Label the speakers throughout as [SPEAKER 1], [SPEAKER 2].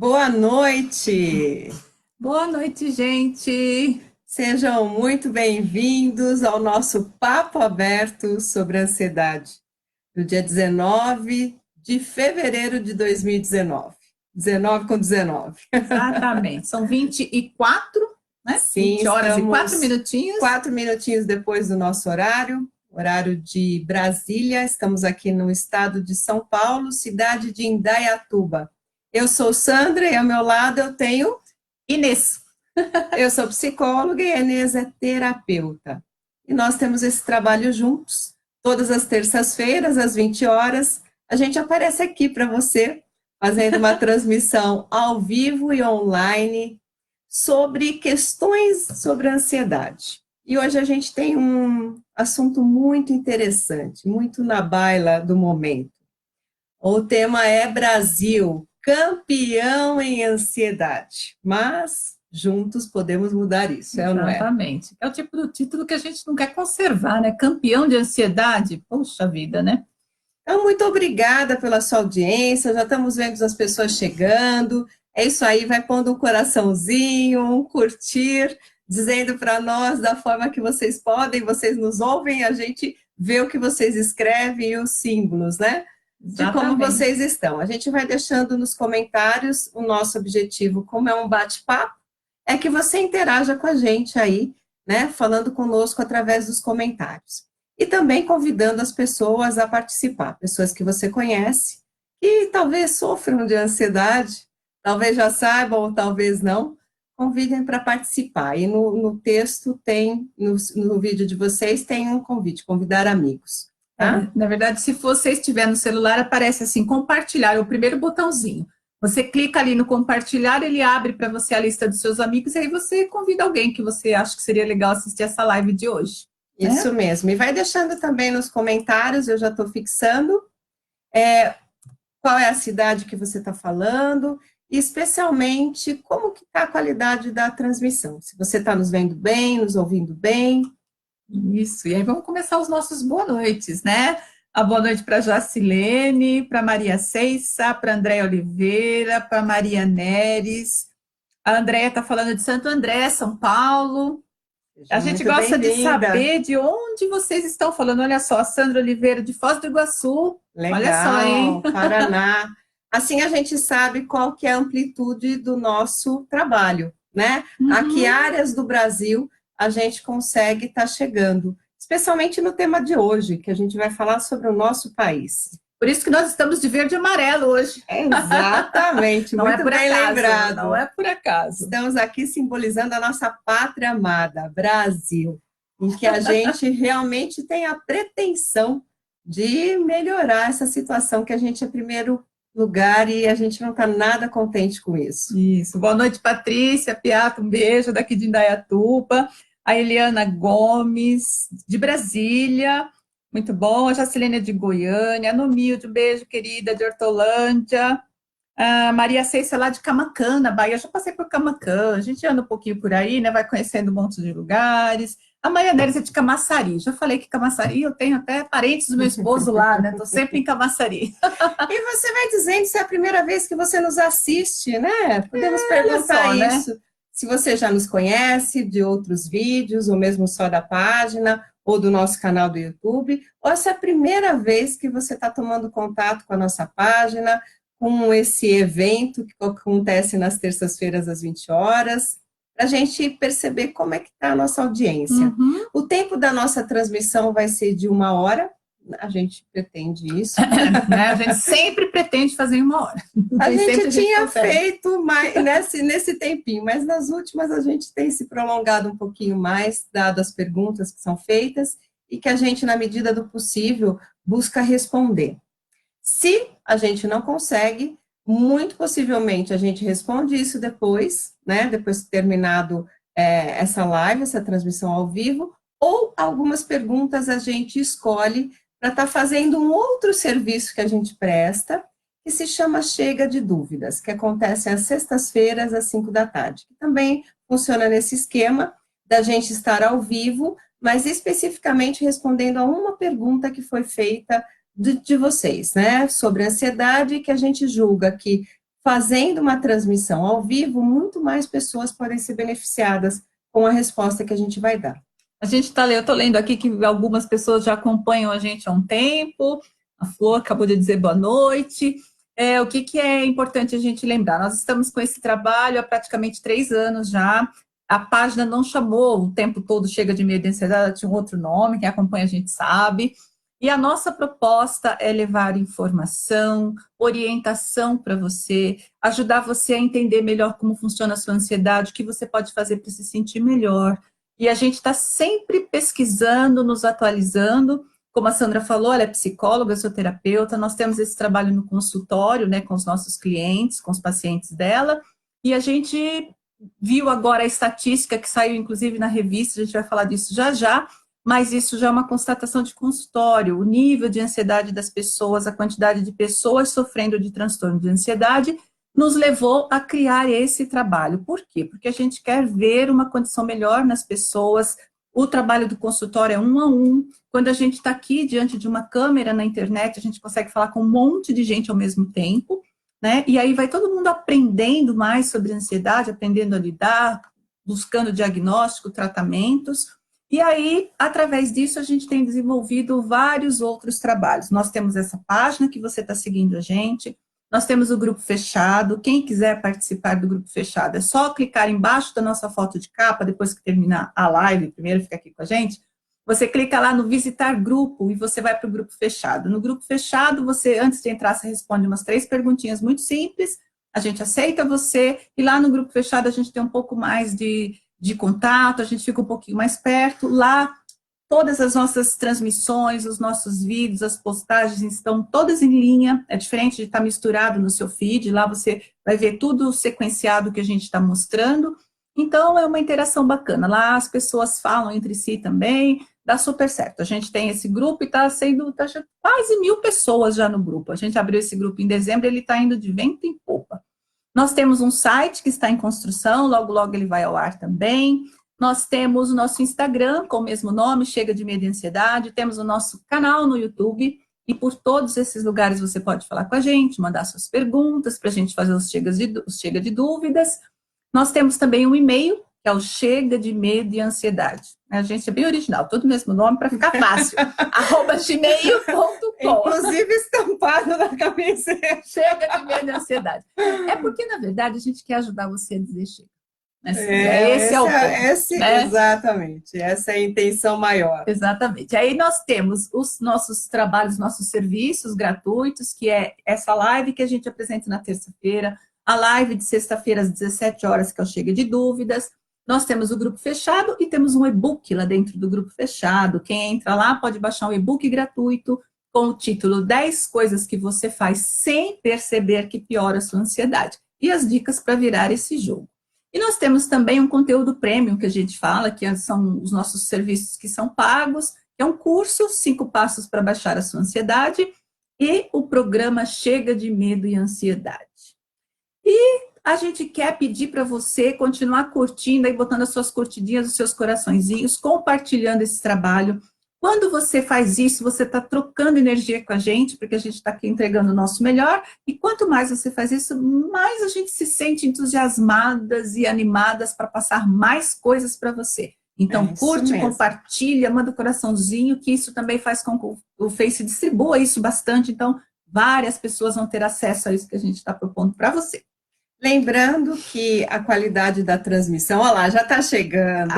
[SPEAKER 1] Boa noite!
[SPEAKER 2] Boa noite, gente.
[SPEAKER 1] Sejam muito bem-vindos ao nosso Papo Aberto sobre Ansiedade, do dia 19 de fevereiro de 2019. 19 com 19.
[SPEAKER 2] Exatamente. São 24, né?
[SPEAKER 1] Sim,
[SPEAKER 2] 20 horas e 4
[SPEAKER 1] estamos
[SPEAKER 2] minutinhos.
[SPEAKER 1] 4 minutinhos depois do nosso horário de Brasília. Estamos aqui no estado de São Paulo, cidade de Indaiatuba. Eu sou Sandra e ao meu lado eu tenho.
[SPEAKER 2] Inês.
[SPEAKER 1] Eu sou psicóloga e a Inês é terapeuta. E nós temos esse trabalho juntos. Todas as terças-feiras, às 20 horas, a gente aparece aqui para você, fazendo uma transmissão ao vivo e online sobre questões sobre a ansiedade. E hoje a gente tem um assunto muito interessante, muito na baila do momento. O tema é Brasil, campeão em ansiedade. Mas juntos podemos mudar isso, é ou não é?
[SPEAKER 2] Exatamente. É o tipo do título que a gente não quer conservar, né? Campeão de ansiedade. Poxa vida, né?
[SPEAKER 1] Então, muito obrigada pela sua audiência. Já estamos vendo as pessoas chegando. É isso aí, vai pondo um coraçãozinho, um curtir, dizendo para nós da forma que vocês podem, vocês nos ouvem, a gente vê o que vocês escrevem e os símbolos, né? De como
[SPEAKER 2] Exatamente.
[SPEAKER 1] vocês estão. A gente vai deixando nos comentários o nosso objetivo, como é um bate-papo, é que você interaja com a gente aí, né? Falando conosco através dos comentários. E também convidando as pessoas a participar, pessoas que você conhece, que talvez sofram de ansiedade, talvez já saibam ou talvez não, convidem para participar. E no texto tem, no vídeo de vocês, tem um convite, convidar amigos, tá?
[SPEAKER 2] Na verdade, se você estiver no celular, aparece assim, compartilhar, é o primeiro botãozinho. Você clica ali no compartilhar, ele abre para você a lista dos seus amigos, e aí você convida alguém que você acha que seria legal assistir essa live de hoje, né?
[SPEAKER 1] Isso mesmo. E vai deixando também nos comentários, eu já estou fixando, qual é a cidade que você está falando, e especialmente como que está a qualidade da transmissão. Se você está nos vendo bem, nos ouvindo bem.
[SPEAKER 2] Isso, e aí vamos começar os nossos boa noites, né? A boa noite para Jacilene, para Maria Ceissa, para Andréia Oliveira, para Maria Neres. A Andréia está falando de Santo André, São Paulo. A
[SPEAKER 1] Seja
[SPEAKER 2] gente
[SPEAKER 1] muito
[SPEAKER 2] gosta de
[SPEAKER 1] bem-vinda.
[SPEAKER 2] saber de onde vocês estão falando. Olha só, a Sandra Oliveira de Foz do Iguaçu. Olha só, hein?
[SPEAKER 1] Legal, Paraná. Assim a gente sabe qual que é a amplitude do nosso trabalho, né? A que
[SPEAKER 2] Uhum.
[SPEAKER 1] áreas do Brasil a gente consegue estar chegando, especialmente no tema de hoje, que a gente vai falar sobre o nosso país.
[SPEAKER 2] Por isso que nós estamos de verde e amarelo hoje.
[SPEAKER 1] Exatamente,
[SPEAKER 2] Não é
[SPEAKER 1] muito
[SPEAKER 2] por
[SPEAKER 1] bem
[SPEAKER 2] acaso, não
[SPEAKER 1] lembrado.
[SPEAKER 2] é por acaso.
[SPEAKER 1] Estamos aqui simbolizando a nossa pátria amada, Brasil, em que a gente realmente tem a pretensão de melhorar essa situação, que a gente é primeiro lugar e a gente não está nada contente com isso.
[SPEAKER 2] Isso. Boa noite, Patrícia Piata, um beijo daqui de Indaiatuba. A Eliana Gomes, de Brasília, muito bom. A Jacilene de Goiânia. A Nomilde, um beijo, querida, de Hortolândia. A Maria Ceissa, lá de Camaquã, na Bahia. Eu já passei por Camaquã, a gente anda um pouquinho por aí, né? Vai conhecendo um monte de lugares. A Maria Neres é de Camaçari. Já falei que Camaçari, eu tenho até parentes do meu esposo lá, né? Estou sempre em Camaçari.
[SPEAKER 1] E você vai dizendo se é a primeira vez que você nos assiste, né? Podemos
[SPEAKER 2] Olha
[SPEAKER 1] perguntar
[SPEAKER 2] só, né?
[SPEAKER 1] isso. Se você já nos conhece de outros vídeos, ou mesmo só da página, ou do nosso canal do YouTube, ou se é a primeira vez que você está tomando contato com a nossa página, com esse evento que acontece nas terças-feiras às 20 horas, para a gente perceber como é que está a nossa audiência.
[SPEAKER 2] Uhum.
[SPEAKER 1] O tempo da nossa transmissão vai ser de 1 hora, a gente pretende isso.
[SPEAKER 2] Né? A gente sempre pretende fazer em 1 hora.
[SPEAKER 1] A
[SPEAKER 2] Nem sempre
[SPEAKER 1] gente
[SPEAKER 2] a gente
[SPEAKER 1] tinha
[SPEAKER 2] consegue.
[SPEAKER 1] feito mais nesse tempinho, mas nas últimas a gente tem se prolongado um pouquinho mais, dado as perguntas que são feitas, e que a gente, na medida do possível, busca responder. Se a gente não consegue, muito possivelmente a gente responde isso depois, né? Depois de terminado essa live, essa transmissão ao vivo, ou algumas perguntas a gente escolhe para estar fazendo um outro serviço que a gente presta, que se chama Chega de Dúvidas, que acontece às sextas-feiras, às 5 da tarde, que também funciona nesse esquema da gente estar ao vivo, mas especificamente respondendo a uma pergunta que foi feita de vocês, né, sobre ansiedade, que a gente julga que fazendo uma transmissão ao vivo, muito mais pessoas podem ser beneficiadas com a resposta que a gente vai dar.
[SPEAKER 2] Eu estou lendo aqui que algumas pessoas já acompanham a gente há um tempo, a Flor acabou de dizer boa noite. O que é importante a gente lembrar? Nós estamos com esse trabalho há praticamente 3 anos já, a página não chamou o tempo todo Chega de Medo e Ansiedade, ela tinha um outro nome, quem acompanha a gente sabe, e a nossa proposta é levar informação, orientação para você, ajudar você a entender melhor como funciona a sua ansiedade, o que você pode fazer para se sentir melhor. E a gente está sempre pesquisando, nos atualizando. Como a Sandra falou, ela é psicóloga, eu sou terapeuta, nós temos esse trabalho no consultório, né, com os nossos clientes, com os pacientes dela, e a gente viu agora a estatística que saiu, inclusive, na revista, a gente vai falar disso já já, mas isso já é uma constatação de consultório, o nível de ansiedade das pessoas, a quantidade de pessoas sofrendo de transtorno de ansiedade, nos levou a criar esse trabalho. Por quê? Porque a gente quer ver uma condição melhor nas pessoas. O trabalho do consultório é 1 a 1. Quando a gente está aqui diante de uma câmera na internet, a gente consegue falar com um monte de gente ao mesmo tempo, né? E aí vai todo mundo aprendendo mais sobre ansiedade, aprendendo a lidar, buscando diagnóstico, tratamentos. E aí, através disso, a gente tem desenvolvido vários outros trabalhos. Nós temos essa página que você está seguindo a gente, nós temos o grupo fechado. Quem quiser participar do grupo fechado, é só clicar embaixo da nossa foto de capa, depois que terminar a live, primeiro fica aqui com a gente, você clica lá no visitar grupo e você vai para o grupo fechado. No grupo fechado, você, antes de entrar, você responde umas 3 perguntinhas muito simples, a gente aceita você, e lá no grupo fechado a gente tem um pouco mais de contato, a gente fica um pouquinho mais perto. Lá, todas as nossas transmissões, os nossos vídeos, as postagens estão todas em linha, é diferente de estar misturado no seu feed, lá você vai ver tudo sequenciado que a gente está mostrando, então é uma interação bacana, lá as pessoas falam entre si também, dá super certo, a gente tem esse grupo e está sendo quase 1000 pessoas já no grupo, a gente abriu esse grupo em dezembro, ele está indo de vento em popa. Nós temos um site que está em construção, logo, logo ele vai ao ar também. Nós temos o nosso Instagram, com o mesmo nome, Chega de Medo e Ansiedade. Temos o nosso canal no YouTube. E por todos esses lugares você pode falar com a gente, mandar suas perguntas, para a gente fazer os Chega de Dúvidas. Nós temos também um e-mail, que é o Chega de Medo e Ansiedade. A gente é bem original, todo o mesmo nome para ficar fácil. @gmail.com.
[SPEAKER 1] Inclusive estampado na camiseta.
[SPEAKER 2] Chega de medo e ansiedade. É porque, na verdade, a gente quer ajudar você a dizer chega. Esse é o ponto. Né?
[SPEAKER 1] Exatamente, essa é a intenção maior.
[SPEAKER 2] Exatamente. Aí nós temos os nossos trabalhos, nossos serviços gratuitos, que é essa live que a gente apresenta na terça-feira, a live de sexta-feira às 17 horas, que é o Chega de Dúvidas. Nós temos o grupo fechado e temos um e-book lá dentro do grupo fechado. Quem entra lá pode baixar um e-book gratuito com o título 10 coisas que você faz sem perceber que piora a sua ansiedade. E as dicas para virar esse jogo. E nós temos também um conteúdo premium que a gente fala, que são os nossos serviços que são pagos, que é um curso, 5 passos para baixar a sua ansiedade, e o programa Chega de Medo e Ansiedade. E a gente quer pedir para você continuar curtindo, aí botando as suas curtidinhas, os seus coraçõezinhos, compartilhando esse trabalho. Quando você faz isso, você está trocando energia com a gente, porque a gente está aqui entregando o nosso melhor, e quanto mais você faz isso, mais a gente se sente entusiasmadas e animadas para passar mais coisas para você. Então, curte, compartilha, manda um coraçãozinho, que isso também faz com que o Face distribua isso bastante, então várias pessoas vão ter acesso a isso que a gente está propondo para você.
[SPEAKER 1] Lembrando que a qualidade da transmissão, olha lá, já está chegando.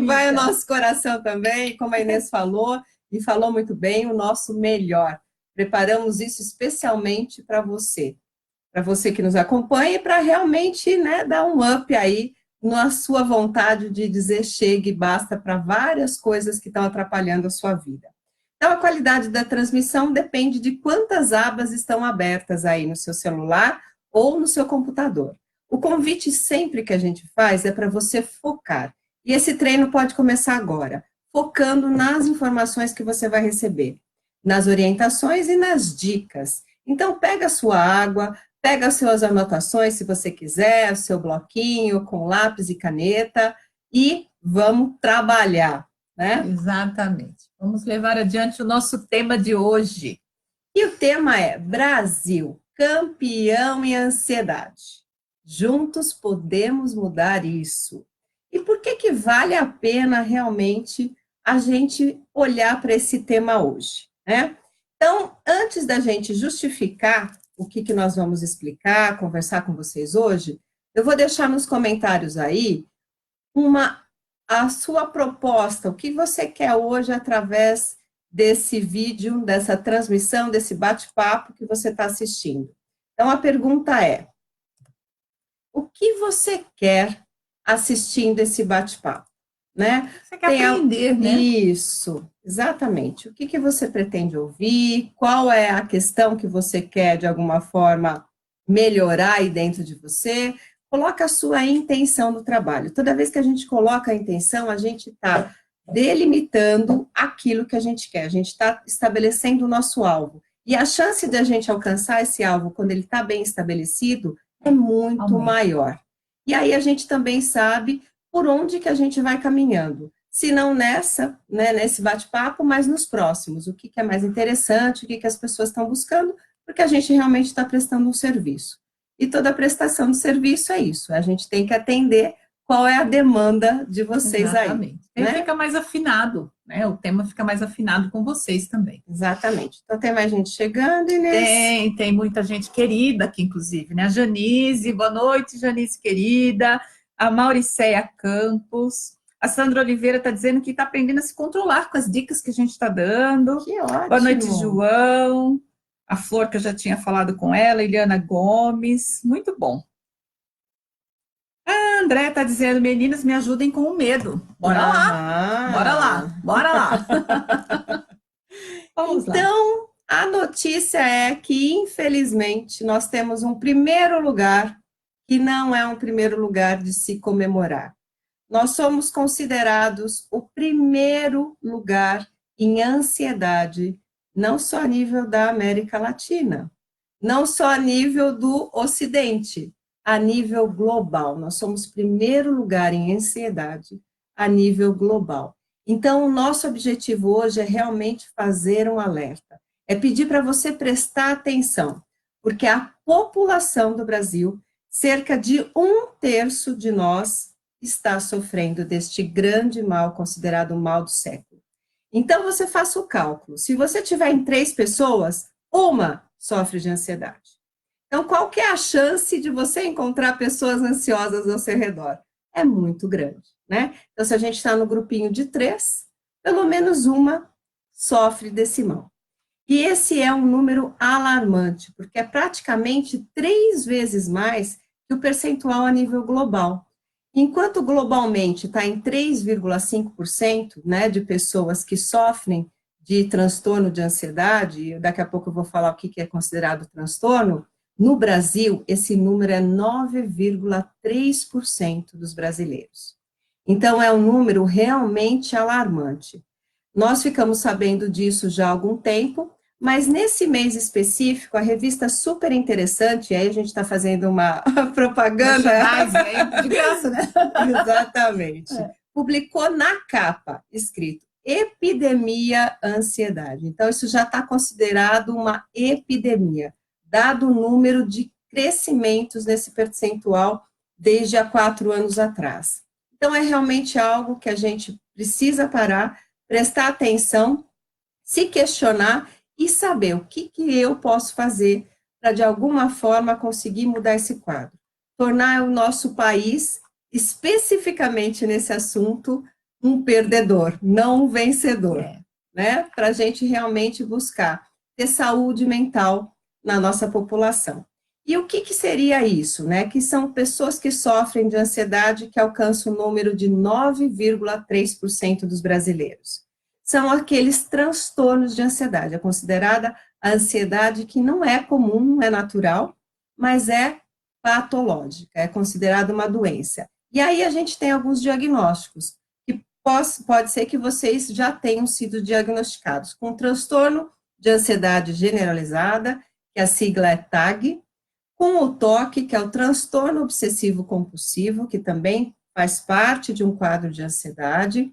[SPEAKER 1] Vai o nosso coração também, como a Inês falou, e falou muito bem, o nosso melhor. Preparamos isso especialmente para você que nos acompanha, e para realmente, né, dar um up aí na sua vontade de dizer chega e basta para várias coisas que estão atrapalhando a sua vida. Então, a qualidade da transmissão depende de quantas abas estão abertas aí no seu celular ou no seu computador. O convite sempre que a gente faz é para você focar. E esse treino pode começar agora, focando nas informações que você vai receber, nas orientações e nas dicas. Então, pega a sua água, pega as suas anotações, se você quiser, o seu bloquinho com lápis e caneta, e vamos trabalhar, né?
[SPEAKER 2] Exatamente. Vamos levar adiante o nosso tema de hoje.
[SPEAKER 1] E o tema é Brasil, campeão em ansiedade. Juntos podemos mudar isso. E por que que vale a pena realmente a gente olhar para esse tema hoje, né? Então, antes da gente justificar o que que nós vamos explicar, conversar com vocês hoje, eu vou deixar nos comentários aí a sua proposta, o que você quer hoje através desse vídeo, dessa transmissão, desse bate-papo que você está assistindo. Então, a pergunta é, o que você quer assistindo esse bate-papo, né?
[SPEAKER 2] Você quer aprender, né?
[SPEAKER 1] Isso, exatamente. O que que você pretende ouvir? Qual é a questão que você quer, de alguma forma, melhorar aí dentro de você? Coloca a sua intenção no trabalho. Toda vez que a gente coloca a intenção, a gente está delimitando aquilo que a gente quer. A gente está estabelecendo o nosso alvo. E a chance de a gente alcançar esse alvo, quando ele está bem estabelecido, é muito maior. E aí a gente também sabe por onde que a gente vai caminhando. Se não nessa, né, nesse bate-papo, mas nos próximos. O que que é mais interessante, o que que as pessoas estão buscando, porque a gente realmente está prestando um serviço. E toda prestação de serviço é isso, a gente tem que atender qual é a demanda de vocês.
[SPEAKER 2] Exatamente.
[SPEAKER 1] Aí.
[SPEAKER 2] Ele
[SPEAKER 1] Né?
[SPEAKER 2] fica mais afinado, né? O tema fica mais afinado com vocês também.
[SPEAKER 1] Exatamente. Então tem mais gente chegando, Inês?
[SPEAKER 2] Tem muita gente querida aqui, inclusive, né? A Janice, boa noite, Janice querida. A Mauricéia Campos. A Sandra Oliveira está dizendo que está aprendendo a se controlar com as dicas que a gente está dando.
[SPEAKER 1] Que ótimo.
[SPEAKER 2] Boa noite, João. A Flor, que eu já tinha falado com ela, Eliana Gomes. Muito bom. A André está dizendo, meninas, me ajudem com o medo. Bora lá, bora lá, bora lá. Vamos lá.
[SPEAKER 1] Então, a notícia é que, infelizmente, nós temos um primeiro lugar que não é um primeiro lugar de se comemorar. Nós somos considerados o primeiro lugar em ansiedade, não só a nível da América Latina, não só a nível do Ocidente, a nível global. Nós somos primeiro lugar em ansiedade a nível global. Então, o nosso objetivo hoje é realmente fazer um alerta, é pedir para você prestar atenção, porque a população do Brasil, cerca de 1/3 de nós, está sofrendo deste grande mal, considerado o mal do século. Então, você faça o cálculo. Se você tiver em 3 pessoas, uma sofre de ansiedade. Então, qual que é a chance de você encontrar pessoas ansiosas ao seu redor? É muito grande, né? Então, se a gente está no grupinho de 3, pelo menos uma sofre desse mal. E esse é um número alarmante, porque é praticamente 3 vezes mais que o percentual a nível global. Enquanto globalmente está em 3,5%, né, de pessoas que sofrem de transtorno de ansiedade, daqui a pouco eu vou falar o que é considerado transtorno, no Brasil, esse número é 9,3% dos brasileiros. Então, é um número realmente alarmante. Nós ficamos sabendo disso já há algum tempo, mas nesse mês específico, a revista super interessante, e aí a gente está fazendo uma propaganda.
[SPEAKER 2] De graça, né?
[SPEAKER 1] Exatamente. Publicou na capa, escrito, epidemia ansiedade. Então, isso já está considerado uma epidemia, dado o número de crescimentos nesse percentual desde há 4 anos atrás. Então, é realmente algo que a gente precisa parar, prestar atenção, se questionar e saber o que eu posso fazer para, de alguma forma, conseguir mudar esse quadro. Tornar o nosso país, especificamente nesse assunto, um perdedor, não um vencedor, né? Para a gente realmente buscar ter saúde mental na nossa população. E o que seria isso, né? Que são pessoas que sofrem de ansiedade que alcançam o número de 9,3% dos brasileiros. São aqueles transtornos de ansiedade, é considerada a ansiedade que não é comum, não é natural, mas é patológica, é considerada uma doença. E aí a gente tem alguns diagnósticos, que pode ser que vocês já tenham sido diagnosticados com transtorno de ansiedade generalizada, que a sigla é TAG, com o TOC, que é o transtorno obsessivo compulsivo, que também faz parte de um quadro de ansiedade,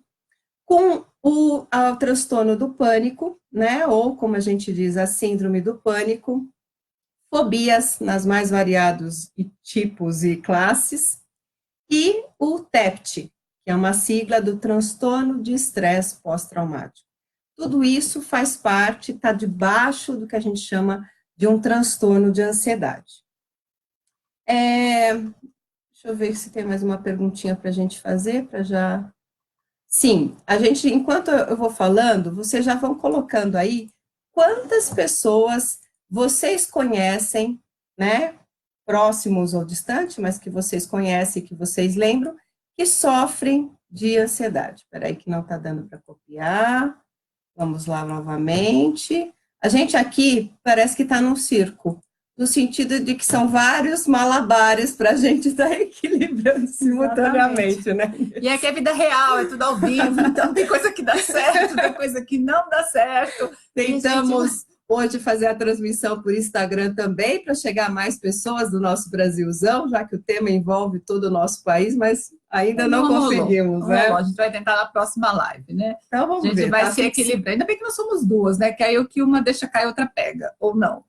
[SPEAKER 1] com o transtorno do pânico, né, ou como a gente diz, a síndrome do pânico, fobias nas mais variados tipos e classes, e o TEPT, que é uma sigla do transtorno de estresse pós-traumático. Tudo isso faz parte, está debaixo do que a gente chama de um transtorno de ansiedade. Deixa eu ver se tem mais uma perguntinha para a gente fazer, para já... Sim, a gente, enquanto eu vou falando, vocês já vão colocando aí quantas pessoas vocês conhecem, né, próximos ou distantes, mas que vocês conhecem, que vocês lembram, que sofrem de ansiedade. Espera aí que não está dando para copiar. Vamos lá novamente. A gente aqui parece que está num circo, no sentido de que são vários malabares para a gente estar equilibrando simultaneamente, né?
[SPEAKER 2] E aqui é vida real, é tudo ao vivo, então tem coisa que dá certo, tem coisa que não dá certo.
[SPEAKER 1] Tentamos hoje fazer a transmissão por Instagram também, para chegar a mais pessoas do nosso Brasilzão, já que o tema envolve todo o nosso país, mas ainda não conseguimos, né?
[SPEAKER 2] A gente vai tentar na próxima live, né?
[SPEAKER 1] Então vamos ver.
[SPEAKER 2] A gente vai se equilibrar. Ainda bem que nós somos duas, né? Que aí o que uma deixa cair, outra pega, ou não.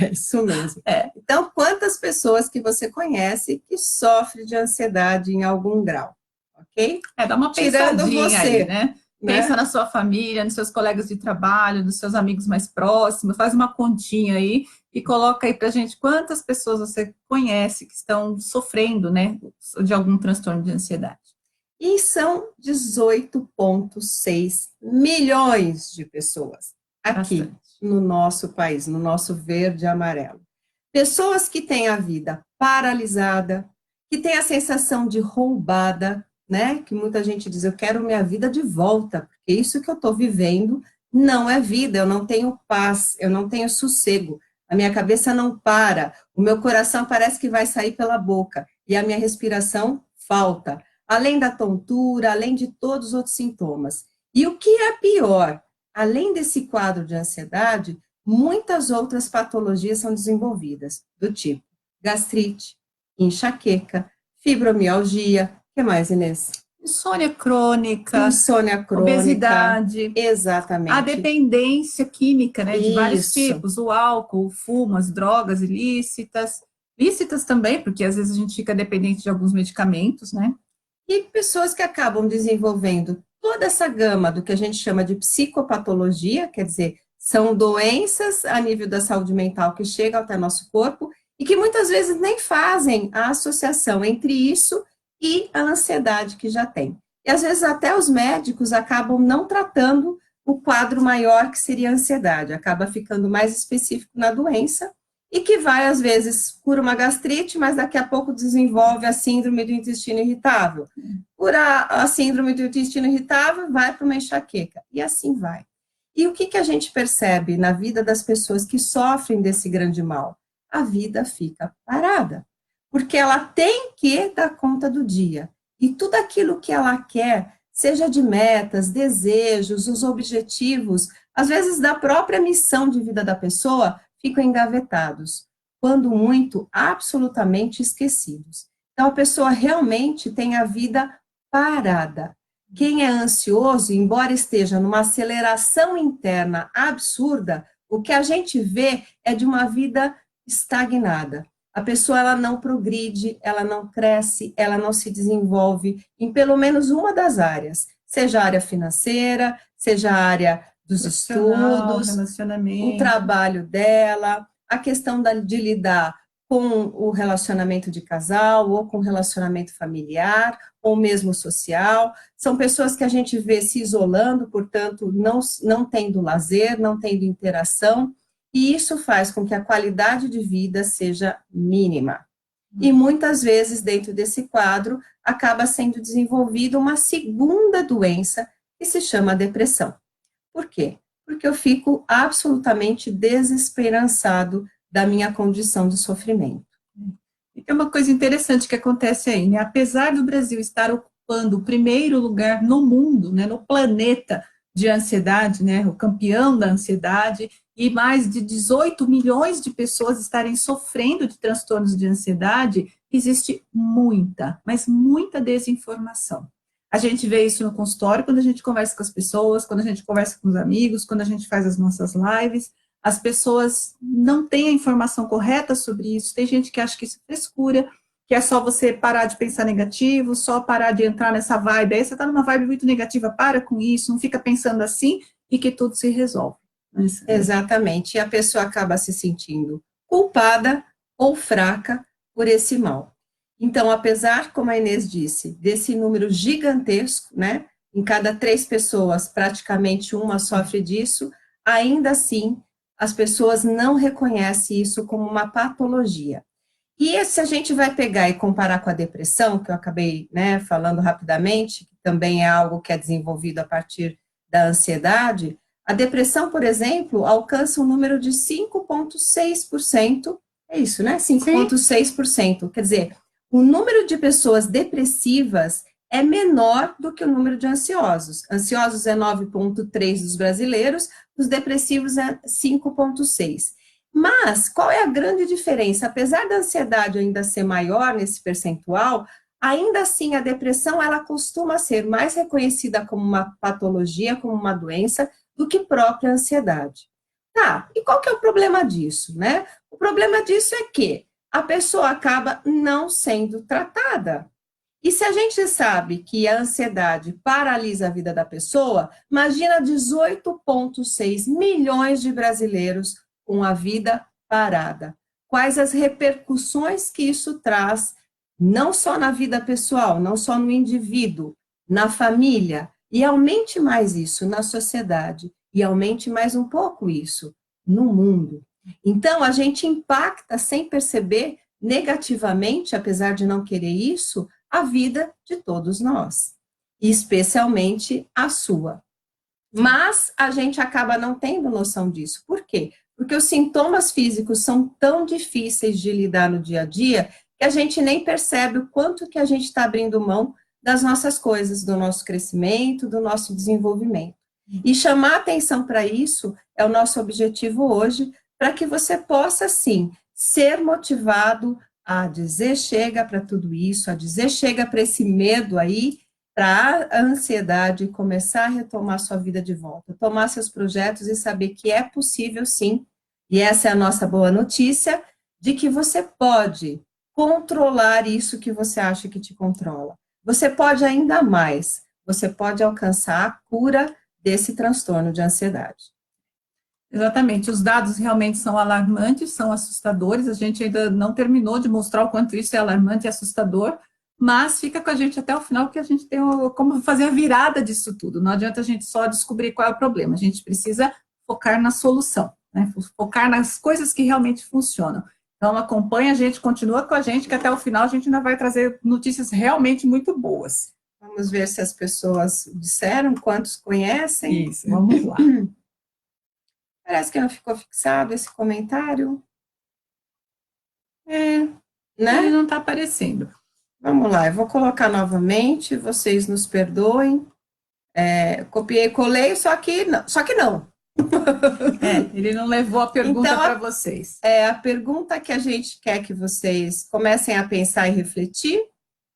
[SPEAKER 1] É isso mesmo. Então, quantas pessoas que você conhece que sofrem de ansiedade em algum grau, ok?
[SPEAKER 2] Dá uma
[SPEAKER 1] Tirando
[SPEAKER 2] pensadinha
[SPEAKER 1] você,
[SPEAKER 2] aí, né? Pensa na sua família, nos seus colegas de trabalho, nos seus amigos mais próximos, faz uma continha aí e coloca aí pra gente quantas pessoas você conhece que estão sofrendo, né, de algum transtorno de ansiedade.
[SPEAKER 1] E são 18,6 milhões de pessoas aqui no nosso país, no nosso verde e amarelo. Pessoas que têm a vida paralisada, que têm a sensação de roubada, né? Que muita gente diz, eu quero minha vida de volta, porque isso que eu estou vivendo não é vida, eu não tenho paz, eu não tenho sossego, a minha cabeça não para, o meu coração parece que vai sair pela boca, e a minha respiração falta, além da tontura, além de todos os outros sintomas. E o que é pior, além desse quadro de ansiedade, muitas outras patologias são desenvolvidas, do tipo gastrite, enxaqueca, fibromialgia. O que mais, Inês?
[SPEAKER 2] Insônia crônica, obesidade,
[SPEAKER 1] exatamente.
[SPEAKER 2] A dependência química, né, de vários tipos, o álcool, o fumo, as drogas ilícitas, lícitas também, porque às vezes a gente fica dependente de alguns medicamentos, né?
[SPEAKER 1] E pessoas que acabam desenvolvendo toda essa gama do que a gente chama de psicopatologia, quer dizer, são doenças a nível da saúde mental que chegam até nosso corpo e que muitas vezes nem fazem a associação entre isso e a ansiedade que já tem. E às vezes até os médicos acabam não tratando o quadro maior que seria a ansiedade, acaba ficando mais específico na doença e que vai, às vezes, cura uma gastrite, mas daqui a pouco desenvolve a síndrome do intestino irritável. Cura a síndrome do intestino irritável, vai para uma enxaqueca, e assim vai. E o que a gente percebe na vida das pessoas que sofrem desse grande mal? A vida fica parada, porque ela tem que dar conta do dia. E tudo aquilo que ela quer, seja de metas, desejos, os objetivos, às vezes da própria missão de vida da pessoa, ficam engavetados, quando muito, absolutamente esquecidos. Então, a pessoa realmente tem a vida parada. Quem é ansioso, embora esteja numa aceleração interna absurda, o que a gente vê é de uma vida estagnada. A pessoa, ela não progride, ela não cresce, ela não se desenvolve em pelo menos uma das áreas, seja a área financeira, seja a área dos estudos, o trabalho dela, a questão de lidar com o relacionamento de casal, ou com o relacionamento familiar, ou mesmo social. São pessoas que a gente vê se isolando, portanto, não tendo lazer, não tendo interação, e isso faz com que a qualidade de vida seja mínima. E muitas vezes, dentro desse quadro, acaba sendo desenvolvida uma segunda doença, que se chama depressão. Por quê? Porque eu fico absolutamente desesperançado da minha condição de sofrimento.
[SPEAKER 2] E tem uma coisa interessante que acontece aí, né? Apesar do Brasil estar ocupando o primeiro lugar no mundo, né, no planeta de ansiedade, né, o campeão da ansiedade, e mais de 18 milhões de pessoas estarem sofrendo de transtornos de ansiedade, existe muita, mas muita desinformação. A gente vê isso no consultório, quando a gente conversa com as pessoas, quando a gente conversa com os amigos, quando a gente faz as nossas lives, as pessoas não têm a informação correta sobre isso, tem gente que acha que isso é frescura, que é só você parar de pensar negativo, só parar de entrar nessa vibe, aí você está numa vibe muito negativa, para com isso, não fica pensando assim, e que tudo se resolve.
[SPEAKER 1] Exatamente, e a pessoa acaba se sentindo culpada ou fraca por esse mal. Então, apesar, como a Inês disse, desse número gigantesco, né, em cada 3 pessoas, praticamente uma sofre disso, ainda assim, as pessoas não reconhecem isso como uma patologia. E se a gente vai pegar e comparar com a depressão, que eu acabei, né, falando rapidamente, que também é algo que é desenvolvido a partir da ansiedade, a depressão, por exemplo, alcança um número de 5,6%, é isso, né? 5,6%. Quer dizer, o número de pessoas depressivas é menor do que o número de ansiosos. Ansiosos é 9,3% dos brasileiros, os depressivos é 5,6%. Mas, qual é a grande diferença? Apesar da ansiedade ainda ser maior nesse percentual, ainda assim a depressão, ela costuma ser mais reconhecida como uma patologia, como uma doença, do que própria ansiedade. Tá, e qual que é o problema disso, né? O problema disso é que a pessoa acaba não sendo tratada. E se a gente sabe que a ansiedade paralisa a vida da pessoa, imagina 18,6 milhões de brasileiros com a vida parada. Quais as repercussões que isso traz, não só na vida pessoal, não só no indivíduo, na família, e aumente mais isso na sociedade, e aumente mais um pouco isso no mundo. Então, a gente impacta sem perceber negativamente, apesar de não querer isso, a vida de todos nós, e especialmente a sua. Mas a gente acaba não tendo noção disso. Por quê? Porque os sintomas físicos são tão difíceis de lidar no dia a dia que a gente nem percebe o quanto que a gente está abrindo mão das nossas coisas, do nosso crescimento, do nosso desenvolvimento. E chamar atenção para isso é o nosso objetivo hoje, para que você possa, sim, ser motivado a dizer chega para tudo isso, a dizer chega para esse medo aí, para a ansiedade, começar a retomar sua vida de volta, tomar seus projetos e saber que é possível sim, e essa é a nossa boa notícia, de que você pode controlar isso que você acha que te controla. Você pode ainda mais, você pode alcançar a cura desse transtorno de ansiedade.
[SPEAKER 2] Exatamente, os dados realmente são alarmantes, são assustadores, a gente ainda não terminou de mostrar o quanto isso é alarmante e assustador, mas fica com a gente até o final, que a gente tem como fazer a virada disso tudo, não adianta a gente só descobrir qual é o problema, a gente precisa focar na solução, né? Focar nas coisas que realmente funcionam. Então acompanha a gente, continua com a gente, que até o final a gente ainda vai trazer notícias realmente muito boas.
[SPEAKER 1] Vamos ver se as pessoas disseram, quantos conhecem.
[SPEAKER 2] Isso, vamos lá.
[SPEAKER 1] Parece que não ficou fixado esse comentário.
[SPEAKER 2] Ele
[SPEAKER 1] Né?
[SPEAKER 2] não está aparecendo.
[SPEAKER 1] Vamos lá, eu vou colocar novamente, vocês nos perdoem. Copiei, colei, só que não.
[SPEAKER 2] Ele não levou a pergunta
[SPEAKER 1] Então,
[SPEAKER 2] para vocês.
[SPEAKER 1] a pergunta que a gente quer que vocês comecem a pensar e refletir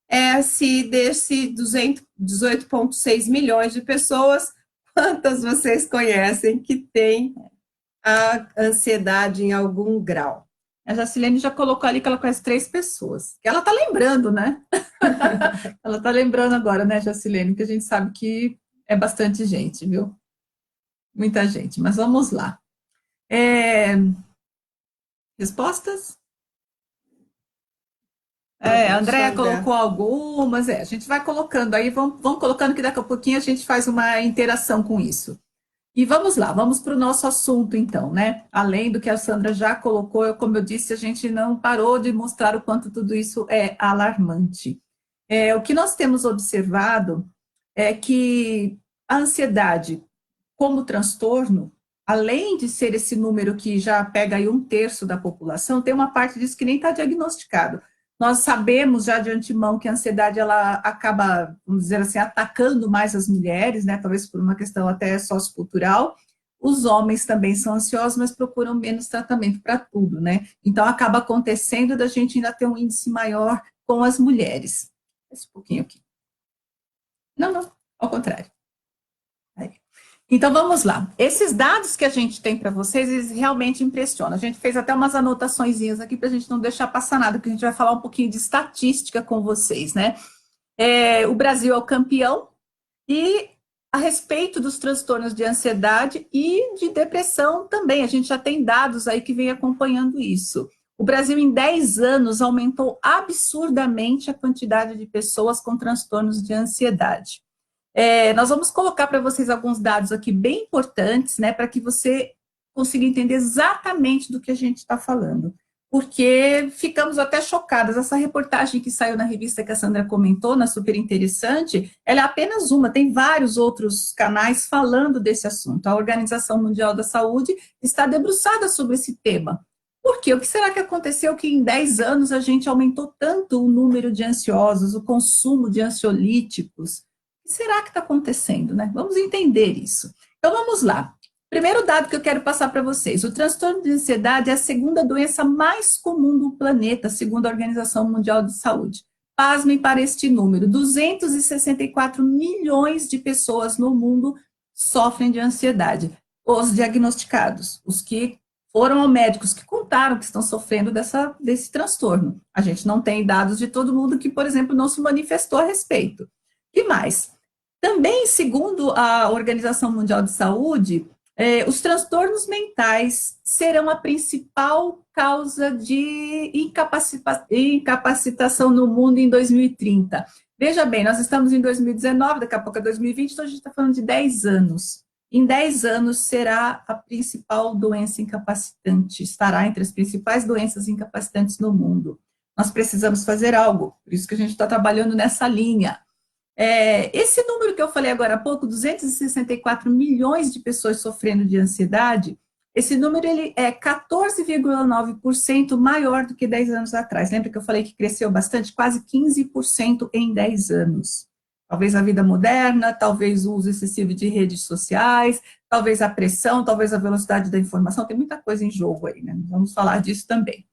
[SPEAKER 1] é se desse 18,6 milhões de pessoas, quantas vocês conhecem que têm a ansiedade em algum grau?
[SPEAKER 2] A Jacilene já colocou ali que ela conhece 3 pessoas. Ela está lembrando, né? Ela está lembrando agora, né, Jacilene? Que a gente sabe que é bastante gente, viu? Muita gente. Mas vamos lá. Respostas? A Andréa colocou algumas. A gente vai colocando aí. Vamos colocando que daqui a pouquinho a gente faz uma interação com isso. E vamos lá, vamos para o nosso assunto, então, né? Além do que a Sandra já colocou, como eu disse, a gente não parou de mostrar o quanto tudo isso é alarmante. O que nós temos observado é que a ansiedade, como transtorno, além de ser esse número que já pega aí 1/3 da população, tem uma parte disso que nem está diagnosticado. Nós sabemos já de antemão que a ansiedade ela acaba, vamos dizer assim, atacando mais as mulheres, né? Talvez por uma questão até sociocultural. Os homens também são ansiosos, mas procuram menos tratamento para tudo, né? Então acaba acontecendo da gente ainda ter um índice maior com as mulheres. Esse pouquinho aqui. Não, não, ao contrário. Aí. Então, vamos lá. Esses dados que a gente tem para vocês, eles realmente impressionam. A gente fez até umas anotaçõezinhas aqui para a gente não deixar passar nada, porque a gente vai falar um pouquinho de estatística com vocês, né? O Brasil é o campeão e a respeito dos transtornos de ansiedade e de depressão também, a gente já tem dados aí que vem acompanhando isso. O Brasil, em 10 anos, aumentou absurdamente a quantidade de pessoas com transtornos de ansiedade. Nós vamos colocar para vocês alguns dados aqui bem importantes, né, para que você consiga entender exatamente do que a gente está falando. Porque ficamos até chocadas. Essa reportagem que saiu na revista que a Sandra comentou, na Super Interessante, ela é apenas uma, tem vários outros canais falando desse assunto. A Organização Mundial da Saúde está debruçada sobre esse tema. Por quê? O que será que aconteceu que em 10 anos a gente aumentou tanto o número de ansiosos, o consumo de ansiolíticos? O que será que está acontecendo, né? Vamos entender isso. Então, vamos lá. Primeiro dado que eu quero passar para vocês: o transtorno de ansiedade é a segunda doença mais comum do planeta, segundo a Organização Mundial de Saúde. Pasmem para este número: 264 milhões de pessoas no mundo sofrem de ansiedade. Os diagnosticados, os que foram ao médico, os que contaram que estão sofrendo desse transtorno. A gente não tem dados de todo mundo que, por exemplo, não se manifestou a respeito. E mais? Também, segundo a Organização Mundial de Saúde, os transtornos mentais serão a principal causa de incapacitação no mundo em 2030. Veja bem, nós estamos em 2019, daqui a pouco é 2020, então a gente está falando de 10 anos. Em 10 anos será a principal doença incapacitante, estará entre as principais doenças incapacitantes no mundo. Nós precisamos fazer algo, por isso que a gente está trabalhando nessa linha. Esse número que eu falei agora há pouco, 264 milhões de pessoas sofrendo de ansiedade, esse número ele é 14,9% maior do que 10 anos atrás. Lembra que eu falei que cresceu bastante? Quase 15% em 10 anos. Talvez a vida moderna, talvez o uso excessivo de redes sociais, talvez a pressão, talvez a velocidade da informação, tem muita coisa em jogo aí, né? Vamos falar disso também.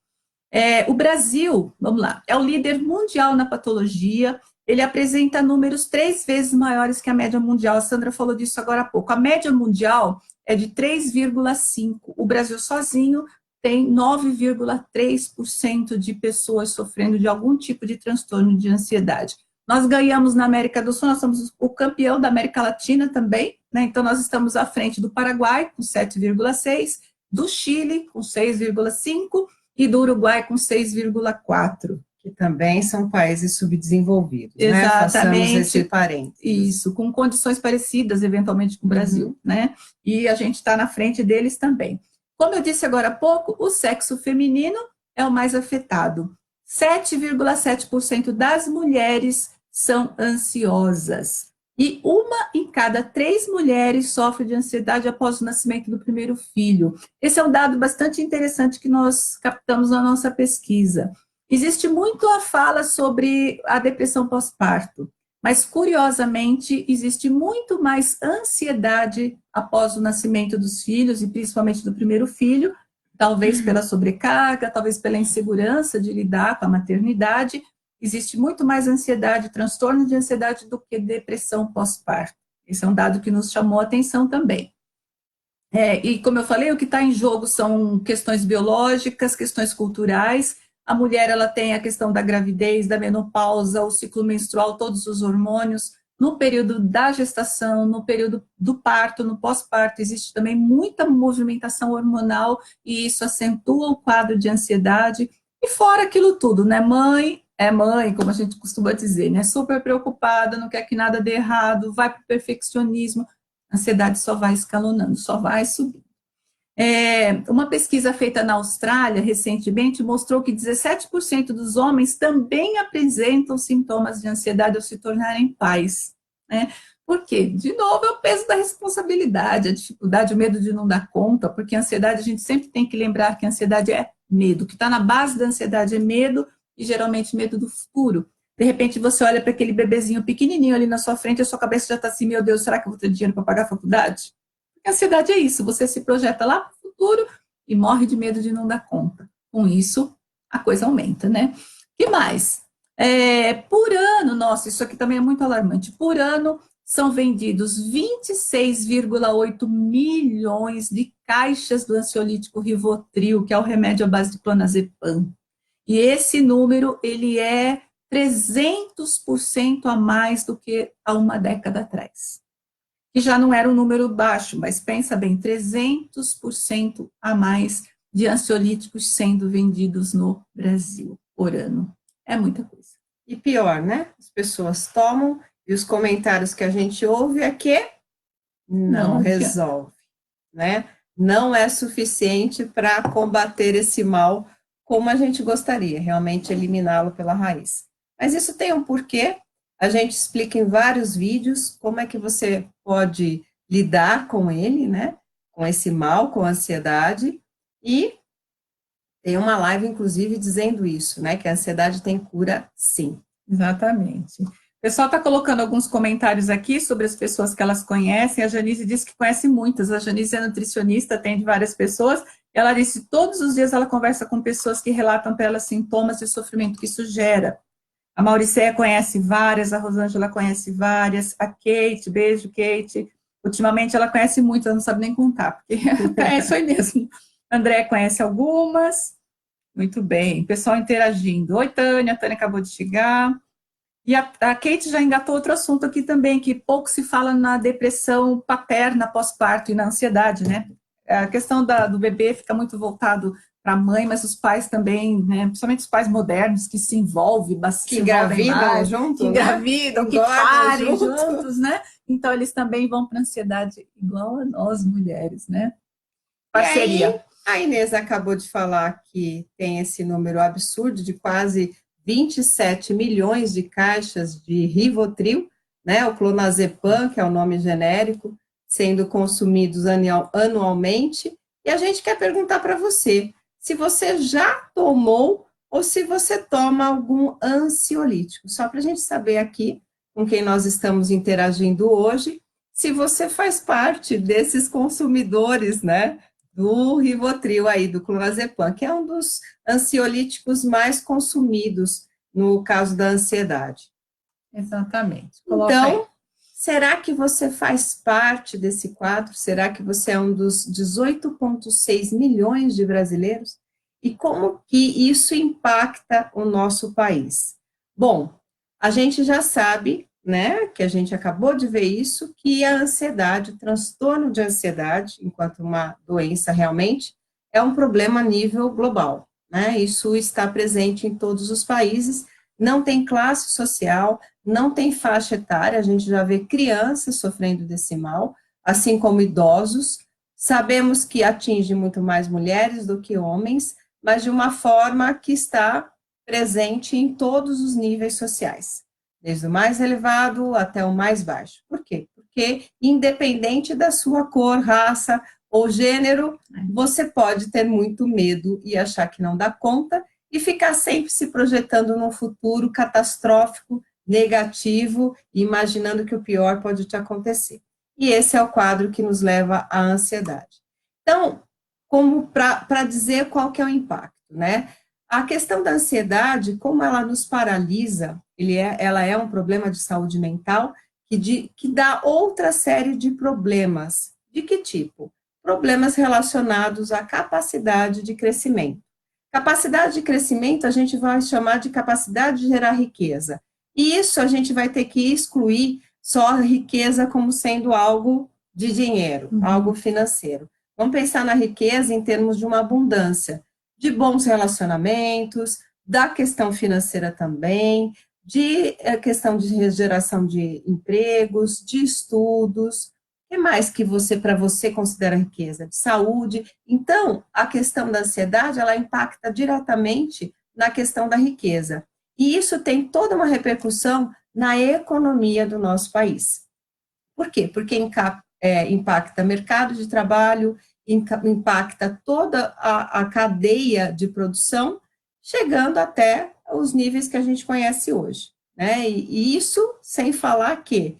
[SPEAKER 2] O Brasil, vamos lá, é o líder mundial na patologia. Ele apresenta números 3 vezes maiores que a média mundial. A Sandra falou disso agora há pouco. A média mundial é de 3,5. O Brasil sozinho tem 9,3% de pessoas sofrendo de algum tipo de transtorno de ansiedade. Nós ganhamos na América do Sul, nós somos o campeão da América Latina também, né? Então nós estamos à frente do Paraguai com 7,6, do Chile com 6,5 e do Uruguai com 6,4.
[SPEAKER 1] Que também são países subdesenvolvidos,
[SPEAKER 2] Exatamente.
[SPEAKER 1] Né? Façamos esse parênteses.
[SPEAKER 2] Isso, com condições parecidas, eventualmente, com o Brasil, né? E a gente está na frente deles também. Como eu disse agora há pouco, o sexo feminino é o mais afetado. 7,7% das mulheres são ansiosas. E 1 em cada 3 mulheres sofre de ansiedade após o nascimento do primeiro filho. Esse é um dado bastante interessante que nós captamos na nossa pesquisa. Existe muito a fala sobre a depressão pós-parto, mas, curiosamente, existe muito mais ansiedade após o nascimento dos filhos, e principalmente do primeiro filho, talvez pela sobrecarga, talvez pela insegurança de lidar com a maternidade. Existe muito mais ansiedade, transtorno de ansiedade do que depressão pós-parto. Esse é um dado que nos chamou a atenção também. E, como eu falei, o que está em jogo são questões biológicas, questões culturais. A mulher, ela tem a questão da gravidez, da menopausa, o ciclo menstrual, todos os hormônios. No período da gestação, no período do parto, no pós-parto, existe também muita movimentação hormonal e isso acentua o quadro de ansiedade. E fora aquilo tudo, né? Mãe é mãe, como a gente costuma dizer, né? Super preocupada, não quer que nada dê errado, vai para o perfeccionismo. A ansiedade só vai escalonando, só vai subindo. Uma pesquisa feita na Austrália recentemente mostrou que 17% dos homens também apresentam sintomas de ansiedade ao se tornarem pais, né? Por quê? De novo, é o peso da responsabilidade, a dificuldade, o medo de não dar conta, porque a ansiedade, a gente sempre tem que lembrar que a ansiedade é medo, o que está na base da ansiedade é medo, e geralmente medo do futuro. De repente você olha para aquele bebezinho pequenininho ali na sua frente, a sua cabeça já está assim, meu Deus, será que eu vou ter dinheiro para pagar a faculdade? A ansiedade é isso, você se projeta lá para o futuro e morre de medo de não dar conta. Com isso, a coisa aumenta, né? O que mais? Por ano, nossa, isso aqui também é muito alarmante. Por ano são vendidos 26,8 milhões de caixas do ansiolítico Rivotril, que é o remédio à base de clonazepam. E esse número, ele é 300% a mais do que há uma década atrás. Que já não era um número baixo, mas pensa bem, 300% a mais de ansiolíticos sendo vendidos no Brasil por ano. É muita coisa.
[SPEAKER 1] E pior, né? As pessoas tomam e os comentários que a gente ouve é que não resolve, né? Não é suficiente para combater esse mal como a gente gostaria, realmente eliminá-lo pela raiz. Mas isso tem um porquê, a gente explica em vários vídeos como é que você pode lidar com ele, né? Com esse mal, com a ansiedade, e tem uma live, inclusive, dizendo isso, né? Que a ansiedade tem cura, sim.
[SPEAKER 2] Exatamente. O pessoal está colocando alguns comentários aqui sobre as pessoas que elas conhecem. A Janice disse que conhece muitas. A Janice é nutricionista, atende várias pessoas. Ela disse que todos os dias ela conversa com pessoas que relatam para ela sintomas de sofrimento que isso gera. A Mauricéia conhece várias, a Rosângela conhece várias, a Kate, beijo, Kate. Ultimamente ela conhece muitas, ela não sabe nem contar, porque é isso aí mesmo. A André conhece algumas. Muito bem, pessoal interagindo. Oi, Tânia, a Tânia acabou de chegar. E a Kate já engatou outro assunto aqui também, que pouco se fala na depressão paterna pós-parto e na ansiedade, né? A questão do bebê fica muito voltado para a mãe, mas os pais também, né? Principalmente os pais modernos que se envolvem,
[SPEAKER 1] que engravidam junto,
[SPEAKER 2] que engravidam,
[SPEAKER 1] né?
[SPEAKER 2] que parem juntos, né? Então eles também vão para a ansiedade igual a nós mulheres, né? Parceria.
[SPEAKER 1] E aí, a Inês acabou de falar que tem esse número absurdo de quase 27 milhões de caixas de Rivotril, né, o clonazepam, que é o nome genérico, sendo consumidos anualmente. E a gente quer perguntar para você, se você já tomou ou se você toma algum ansiolítico, só para a gente saber aqui com quem nós estamos interagindo hoje, se você faz parte desses consumidores, né, do Rivotril aí, do clonazepam, que é um dos ansiolíticos mais consumidos no caso da ansiedade.
[SPEAKER 2] Exatamente.
[SPEAKER 1] Então, será que você faz parte desse quadro? Será que você é um dos 18,6 milhões de brasileiros? E como que isso impacta o nosso país? Bom, a gente já sabe, né, que a gente acabou de ver isso, que a ansiedade, o transtorno de ansiedade, enquanto uma doença realmente, é um problema a nível global, né? Isso está presente em todos os países, não tem classe social, não tem faixa etária, a gente já vê crianças sofrendo desse mal, assim como idosos. Sabemos que atinge muito mais mulheres do que homens, mas de uma forma que está presente em todos os níveis sociais, desde o mais elevado até o mais baixo. Por quê? Porque, independente da sua cor, raça ou gênero, você pode ter muito medo e achar que não dá conta e ficar sempre se projetando num futuro catastrófico, negativo, imaginando que o pior pode te acontecer. E esse é o quadro que nos leva à ansiedade. Então, como para dizer qual que é o impacto, né? A questão da ansiedade, como ela nos paralisa, ela é um problema de saúde mental que dá outra série de problemas. De que tipo? Problemas relacionados à capacidade de crescimento. Capacidade de crescimento a gente vai chamar de capacidade de gerar riqueza. E isso a gente vai ter que excluir só a riqueza como sendo algo de dinheiro, algo financeiro. Vamos pensar na riqueza em termos de uma abundância, de bons relacionamentos, da questão financeira também, de questão de geração de empregos, de estudos. O que mais que para você considera riqueza? De saúde. Então, a questão da ansiedade, ela impacta diretamente na questão da riqueza. E isso tem toda uma repercussão na economia do nosso país. Por quê? Porque impacta mercado de trabalho, impacta toda a cadeia de produção, chegando até os níveis que a gente conhece hoje, né? E isso sem falar que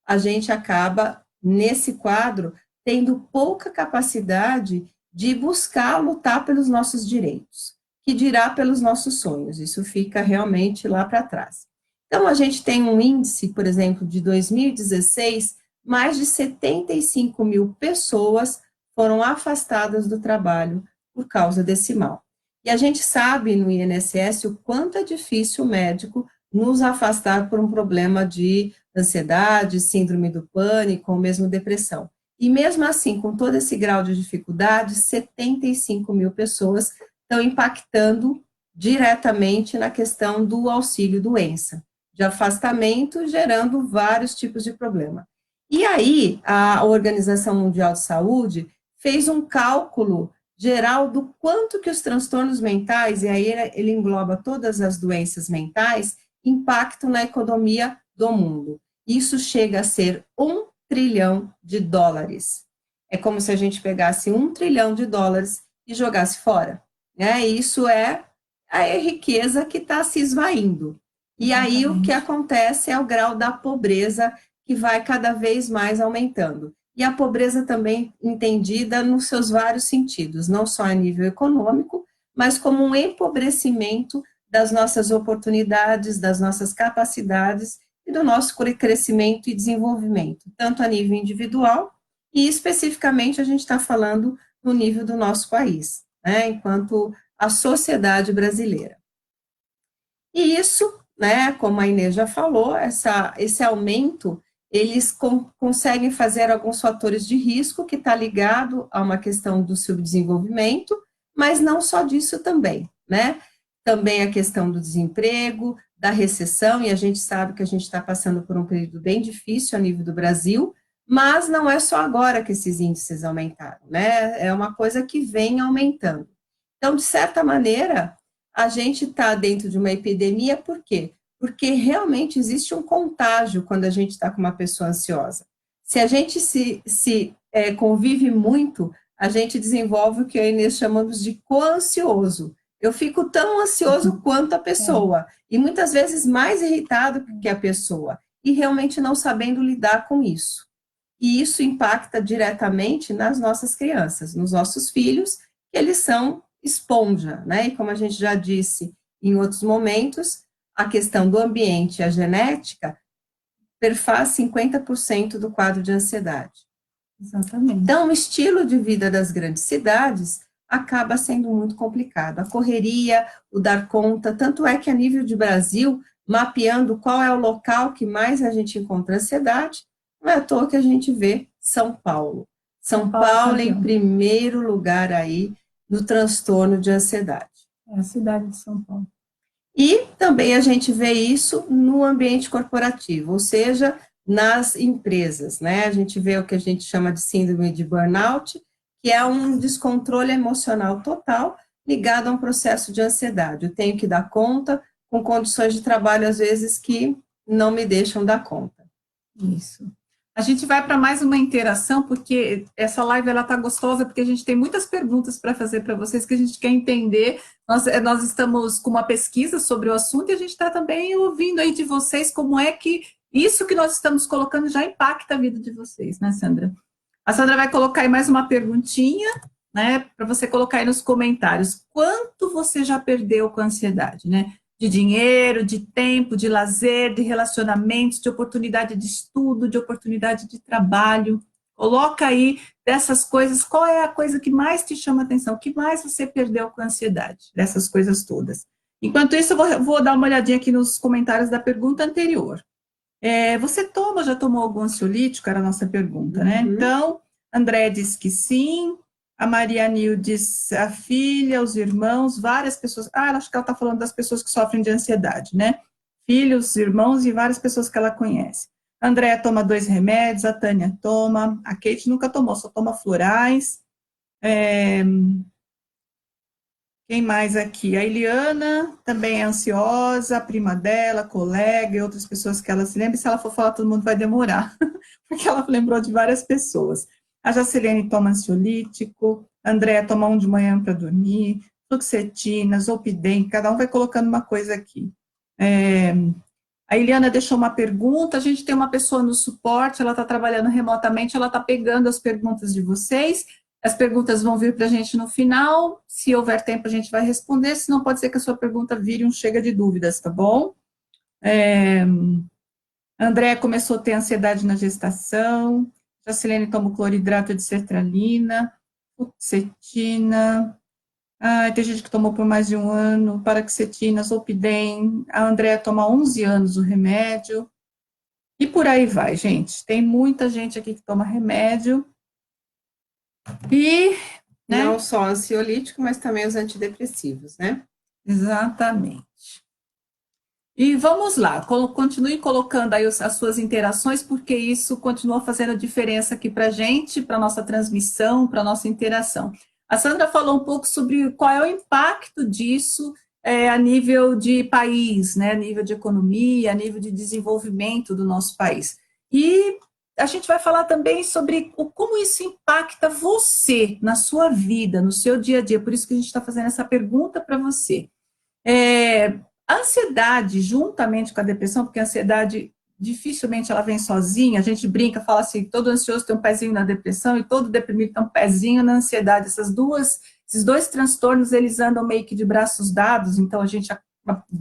[SPEAKER 1] a gente acaba, nesse quadro, tendo pouca capacidade de buscar lutar pelos nossos direitos. que dirá pelos nossos sonhos, isso fica realmente lá para trás. Então, a gente tem um índice, por exemplo, de 2016, mais de 75 mil pessoas foram afastadas do trabalho por causa desse mal. E a gente sabe no INSS o quanto é difícil o médico nos afastar por um problema de ansiedade, síndrome do pânico ou mesmo depressão. E mesmo assim, com todo esse grau de dificuldade, 75 mil pessoas estão impactando diretamente na questão do auxílio-doença, de afastamento, gerando vários tipos de problema. E aí, a Organização Mundial de Saúde fez um cálculo geral do quanto que os transtornos mentais, e aí ele engloba todas as doenças mentais, impactam na economia do mundo. Isso chega a ser US$ 1 trilhão. É como se a gente pegasse US$ 1 trilhão e jogasse fora. Né? Isso é a riqueza que está se esvaindo. E aí o que acontece é o grau da pobreza que vai cada vez mais aumentando. E a pobreza também entendida nos seus vários sentidos, não só a nível econômico, mas como um empobrecimento das nossas oportunidades, das nossas capacidades e do nosso crescimento e desenvolvimento, tanto a nível individual e especificamente a gente está falando no nível do nosso país, né, enquanto a sociedade brasileira. E isso, né, como a Inês já falou, esse aumento, eles conseguem fazer alguns fatores de risco que está ligado a uma questão do subdesenvolvimento, mas não só disso também, né? Também a questão do desemprego, da recessão, e a gente sabe que a gente está passando por um período bem difícil a nível do Brasil, mas não é só agora que esses índices aumentaram, né? É uma coisa que vem aumentando. Então, de certa maneira, a gente está dentro de uma epidemia, por quê? Porque realmente existe um contágio quando a gente está com uma pessoa ansiosa. Se a gente convive muito, a gente desenvolve o que a Inês chamamos de coansioso. Eu fico tão ansioso quanto a pessoa, e muitas vezes mais irritado que a pessoa, e realmente não sabendo lidar com isso. E isso impacta diretamente nas nossas crianças, nos nossos filhos, que eles são esponja, né? E como a gente já disse em outros momentos, a questão do ambiente e a genética perfaz 50% do quadro de ansiedade.
[SPEAKER 2] Exatamente.
[SPEAKER 1] Então, o estilo de vida das grandes cidades acaba sendo muito complicado. A correria, o dar conta, tanto é que a nível de Brasil, mapeando qual é o local que mais a gente encontra ansiedade, não é à toa que a gente vê São Paulo. São Paulo em primeiro lugar aí no transtorno de ansiedade.
[SPEAKER 2] É a cidade de São Paulo.
[SPEAKER 1] E também a gente vê isso no ambiente corporativo, ou seja, nas empresas, né? A gente vê o que a gente chama de síndrome de burnout, que é um descontrole emocional total ligado a um processo de ansiedade. Eu tenho que dar conta com condições de trabalho, às vezes, que não me deixam dar conta.
[SPEAKER 2] Isso. A gente vai para mais uma interação, porque essa live ela tá gostosa, porque a gente tem muitas perguntas para fazer para vocês que a gente quer entender. Nós estamos com uma pesquisa sobre o assunto e a gente está também ouvindo aí de vocês como é que isso que nós estamos colocando já impacta a vida de vocês, né, Sandra? A Sandra vai colocar aí mais uma perguntinha, né, para você colocar aí nos comentários. Quanto você já perdeu com a ansiedade, né? De dinheiro, de tempo, de lazer, de relacionamentos, de oportunidade de estudo, de oportunidade de trabalho. Coloca aí dessas coisas, qual é a coisa que mais te chama a atenção, o que mais você perdeu com a ansiedade, dessas coisas todas. Enquanto isso, eu vou dar uma olhadinha aqui nos comentários da pergunta anterior. Você já tomou algum ansiolítico? Era a nossa pergunta, né? Então, André diz que sim, a Maria Nil diz a filha, os irmãos, várias pessoas. Acho que ela está falando das pessoas que sofrem de ansiedade, né? Filhos, irmãos e várias pessoas que ela conhece. A Andréa toma 2 remédios, a Tânia toma, a Kate nunca tomou, só toma florais. Quem mais aqui? A Eliana também é ansiosa, a prima dela, a colega e outras pessoas que ela se lembra. E se ela for falar todo mundo vai demorar, porque ela lembrou de várias pessoas. A Jacilene toma ansiolítico, a Andréa toma um de manhã para dormir, fluoxetina, zolpidem, cada um vai colocando uma coisa aqui. A Eliana deixou uma pergunta, a gente tem uma pessoa no suporte, ela está trabalhando remotamente, ela está pegando as perguntas de vocês. As perguntas vão vir para a gente no final, se houver tempo a gente vai responder, senão pode ser que a sua pergunta vire um chega de dúvidas, tá bom? André começou a ter ansiedade na gestação, Jacilene toma cloridrato de sertralina, fluoxetina, tem gente que tomou por mais de um ano, paroxetina, zolpidem, a Andrea toma 11 anos o remédio, e por aí vai, gente. Tem muita gente aqui que toma remédio, e... né?
[SPEAKER 1] Não só ansiolítico, mas também os antidepressivos, né?
[SPEAKER 2] Exatamente. E vamos lá, continue colocando aí as suas interações, porque isso continua fazendo diferença aqui para a gente, para a nossa transmissão, para a nossa interação. A Sandra falou um pouco sobre qual é o impacto disso a nível de país, né, a nível de economia, a nível de desenvolvimento do nosso país. E a gente vai falar também sobre como isso impacta você, na sua vida, no seu dia a dia, por isso que a gente está fazendo essa pergunta para você. A ansiedade, juntamente com a depressão, porque a ansiedade dificilmente ela vem sozinha, a gente brinca, fala assim, todo ansioso tem um pezinho na depressão e todo deprimido tem um pezinho na ansiedade. Esses dois transtornos, eles andam meio que de braços dados, então a gente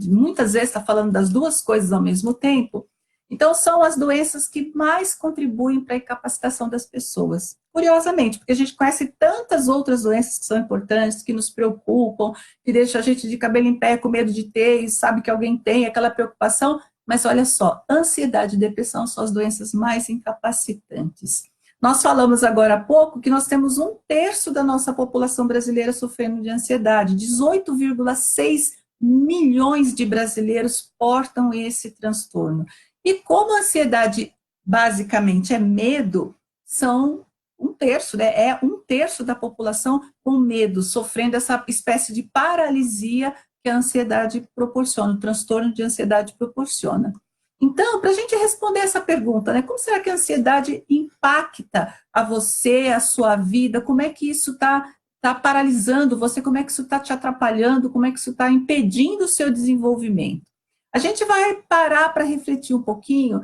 [SPEAKER 2] muitas vezes está falando das duas coisas ao mesmo tempo. Então, são as doenças que mais contribuem para a incapacitação das pessoas. Curiosamente, porque a gente conhece tantas outras doenças que são importantes, que nos preocupam, que deixam a gente de cabelo em pé, com medo de ter, e sabe que alguém tem, aquela preocupação, mas olha só, ansiedade e depressão são as doenças mais incapacitantes. Nós falamos agora há pouco que nós temos 1/3 da nossa população brasileira sofrendo de ansiedade, 18,6 milhões de brasileiros portam esse transtorno. E como a ansiedade basicamente é medo, são 1/3, né? É 1/3 da população com medo, sofrendo essa espécie de paralisia que a ansiedade proporciona, o transtorno de ansiedade proporciona. Então, para a gente responder essa pergunta, né? Como será que a ansiedade impacta a você, a sua vida? Como é que isso está paralisando você? Como é que isso está te atrapalhando? Como é que isso está impedindo o seu desenvolvimento? A gente vai parar para refletir um pouquinho.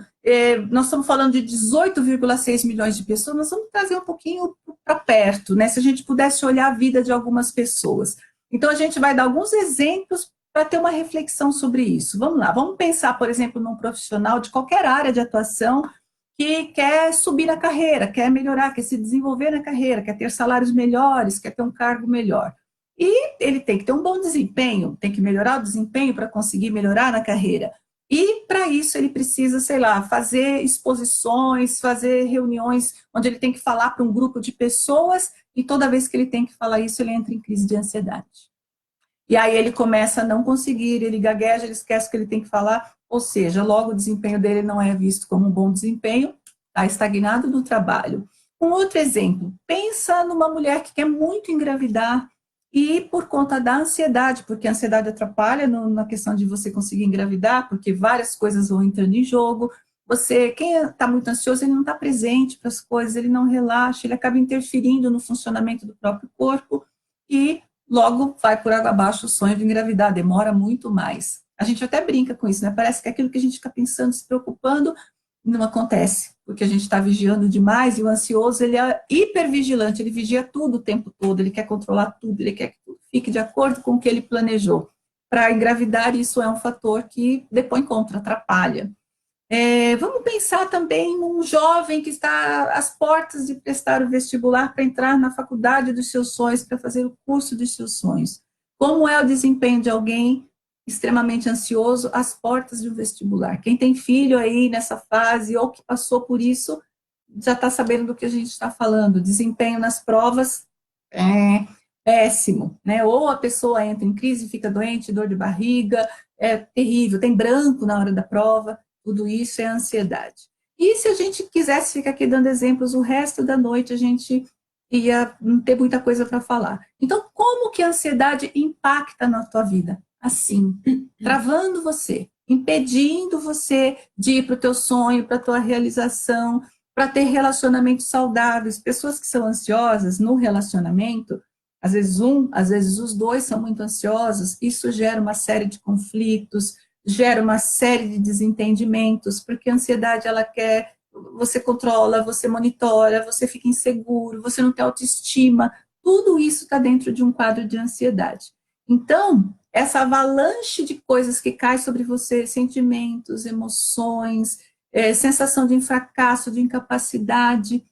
[SPEAKER 2] Nós estamos falando de 18,6 milhões de pessoas, nós vamos trazer um pouquinho para perto, né? Se a gente pudesse olhar a vida de algumas pessoas. Então, a gente vai dar alguns exemplos para ter uma reflexão sobre isso. Vamos lá, vamos pensar, por exemplo, num profissional de qualquer área de atuação que quer subir na carreira, quer melhorar, quer se desenvolver na carreira, quer ter salários melhores, quer ter um cargo melhor. E ele tem que ter um bom desempenho, tem que melhorar o desempenho para conseguir melhorar na carreira. E, para isso, ele precisa, sei lá, fazer exposições, fazer reuniões onde ele tem que falar para um grupo de pessoas e toda vez que ele tem que falar isso, ele entra em crise de ansiedade. E aí ele começa a não conseguir, ele gagueja, ele esquece o que ele tem que falar, ou seja, logo o desempenho dele não é visto como um bom desempenho, está estagnado no trabalho. Um outro exemplo, pensa numa mulher que quer muito engravidar e por conta da ansiedade, porque a ansiedade atrapalha na questão de você conseguir engravidar, porque várias coisas vão entrando em jogo. Quem está muito ansioso, ele não está presente para as coisas, ele não relaxa, ele acaba interferindo no funcionamento do próprio corpo e logo vai por água abaixo o sonho de engravidar, demora muito mais. A gente até brinca com isso, né? Parece que aquilo que a gente fica pensando, se preocupando, não acontece, porque a gente está vigiando demais e o ansioso, ele é hipervigilante, ele vigia tudo o tempo todo, ele quer controlar tudo, ele quer que tudo fique de acordo com o que ele planejou. Para engravidar, isso é um fator que depõe contra, atrapalha. Vamos pensar também num jovem que está às portas de prestar o vestibular para entrar na faculdade dos seus sonhos, para fazer o curso dos seus sonhos. Como é o desempenho de alguém extremamente ansioso às portas de um vestibular? Quem tem filho aí nessa fase ou que passou por isso, já está sabendo do que a gente está falando. Desempenho nas provas é péssimo, né? Ou a pessoa entra em crise, fica doente, dor de barriga, é terrível, tem branco na hora da prova. Tudo isso é ansiedade. E se a gente quisesse ficar aqui dando exemplos o resto da noite, a gente ia não ter muita coisa para falar. Então, como que a ansiedade impacta na tua vida? Assim, travando você, impedindo você de ir para o teu sonho, para a tua realização, para ter relacionamentos saudáveis. Pessoas que são ansiosas no relacionamento, às vezes os dois são muito ansiosos, isso gera uma série de conflitos, gera uma série de desentendimentos, porque a ansiedade ela quer você controla, você monitora, você fica inseguro, você não tem autoestima, tudo isso está dentro de um quadro de ansiedade. Então, essa avalanche de coisas que cai sobre você, sentimentos, emoções, sensação de fracasso, de incapacidade,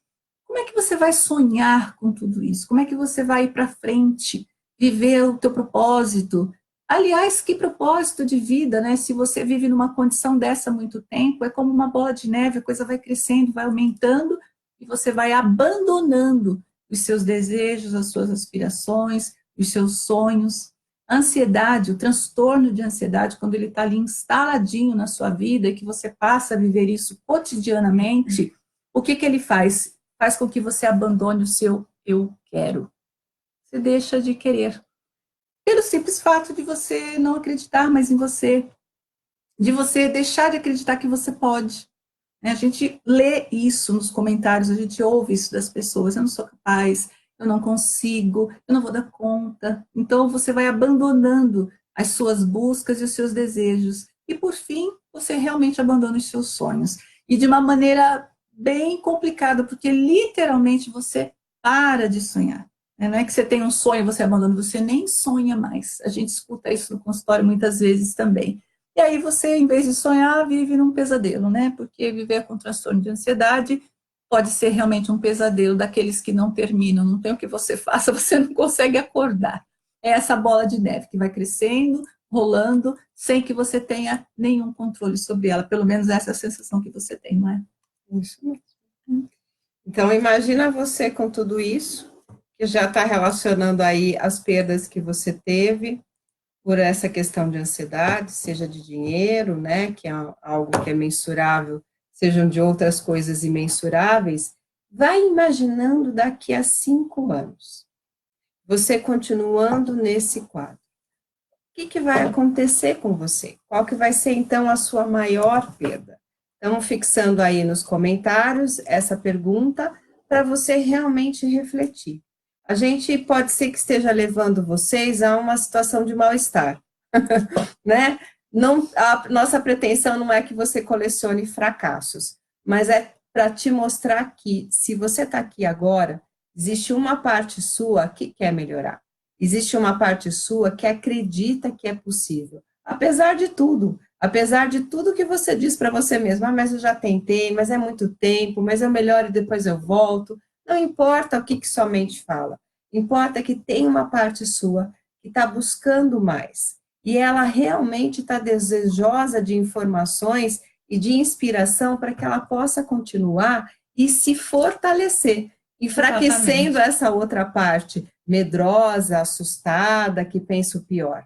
[SPEAKER 2] como é que você vai sonhar com tudo isso? Como é que você vai ir para frente, viver o teu propósito? Aliás, que propósito de vida, né? Se você vive numa condição dessa há muito tempo, é como uma bola de neve, a coisa vai crescendo, vai aumentando, e você vai abandonando os seus desejos, as suas aspirações, os seus sonhos. A ansiedade, o transtorno de ansiedade, quando ele está ali instaladinho na sua vida e que você passa a viver isso cotidianamente, o que ele faz? Faz com que você abandone o seu eu quero. Você deixa de querer. Pelo simples fato de você não acreditar mais em você, de você deixar de acreditar que você pode. A gente lê isso nos comentários, a gente ouve isso das pessoas, eu não sou capaz, eu não consigo, eu não vou dar conta. Então você vai abandonando as suas buscas e os seus desejos. E por fim, você realmente abandona os seus sonhos. E de uma maneira bem complicada, porque literalmente você para de sonhar. Não é que você tem um sonho e você abandona, você nem sonha mais. A gente escuta isso no consultório muitas vezes também. E aí você, em vez de sonhar, vive num pesadelo, né? Porque viver com transtorno de ansiedade pode ser realmente um pesadelo daqueles que não terminam, não tem o que você faça, você não consegue acordar. É essa bola de neve que vai crescendo, rolando, sem que você tenha nenhum controle sobre ela. Pelo menos essa é a sensação que você tem, não é?
[SPEAKER 1] Isso mesmo. Então, imagina você com tudo isso, que já está relacionando aí as perdas que você teve por essa questão de ansiedade, seja de dinheiro, né, que é algo que é mensurável, sejam de outras coisas imensuráveis, vai imaginando daqui a 5 anos, você continuando nesse quadro. O que vai acontecer com você? Qual que vai ser, então, a sua maior perda? Estamos fixando aí nos comentários essa pergunta para você realmente refletir. A gente pode ser que esteja levando vocês a uma situação de mal-estar, né? Não, a nossa pretensão não é que você colecione fracassos, mas é para te mostrar que, se você está aqui agora, existe uma parte sua que quer melhorar. Existe uma parte sua que acredita que é possível. Apesar de tudo que você diz para você mesmo, mas eu já tentei, mas é muito tempo, mas eu melhoro e depois eu volto. Não importa o que sua mente fala, importa que tem uma parte sua que está buscando mais. E ela realmente está desejosa de informações e de inspiração para que ela possa continuar e se fortalecer, enfraquecendo essa outra parte medrosa, assustada, que pensa o pior.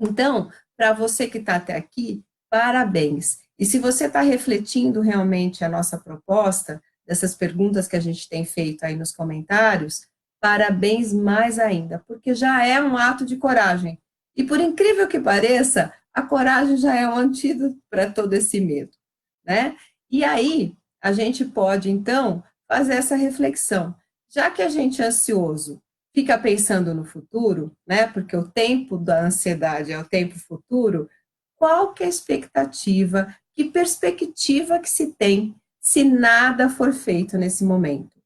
[SPEAKER 1] Então, para você que está até aqui, parabéns. E se você está refletindo realmente a nossa proposta, dessas perguntas que a gente tem feito aí nos comentários, parabéns mais ainda, porque já é um ato de coragem. E por incrível que pareça, a coragem já é um antídoto para todo esse medo, né? E aí, a gente pode, então, fazer essa reflexão. Já que a gente é ansioso, fica pensando no futuro, né? Porque o tempo da ansiedade é o tempo futuro. Qual que é a expectativa, que perspectiva que se tem se nada for feito nesse momento?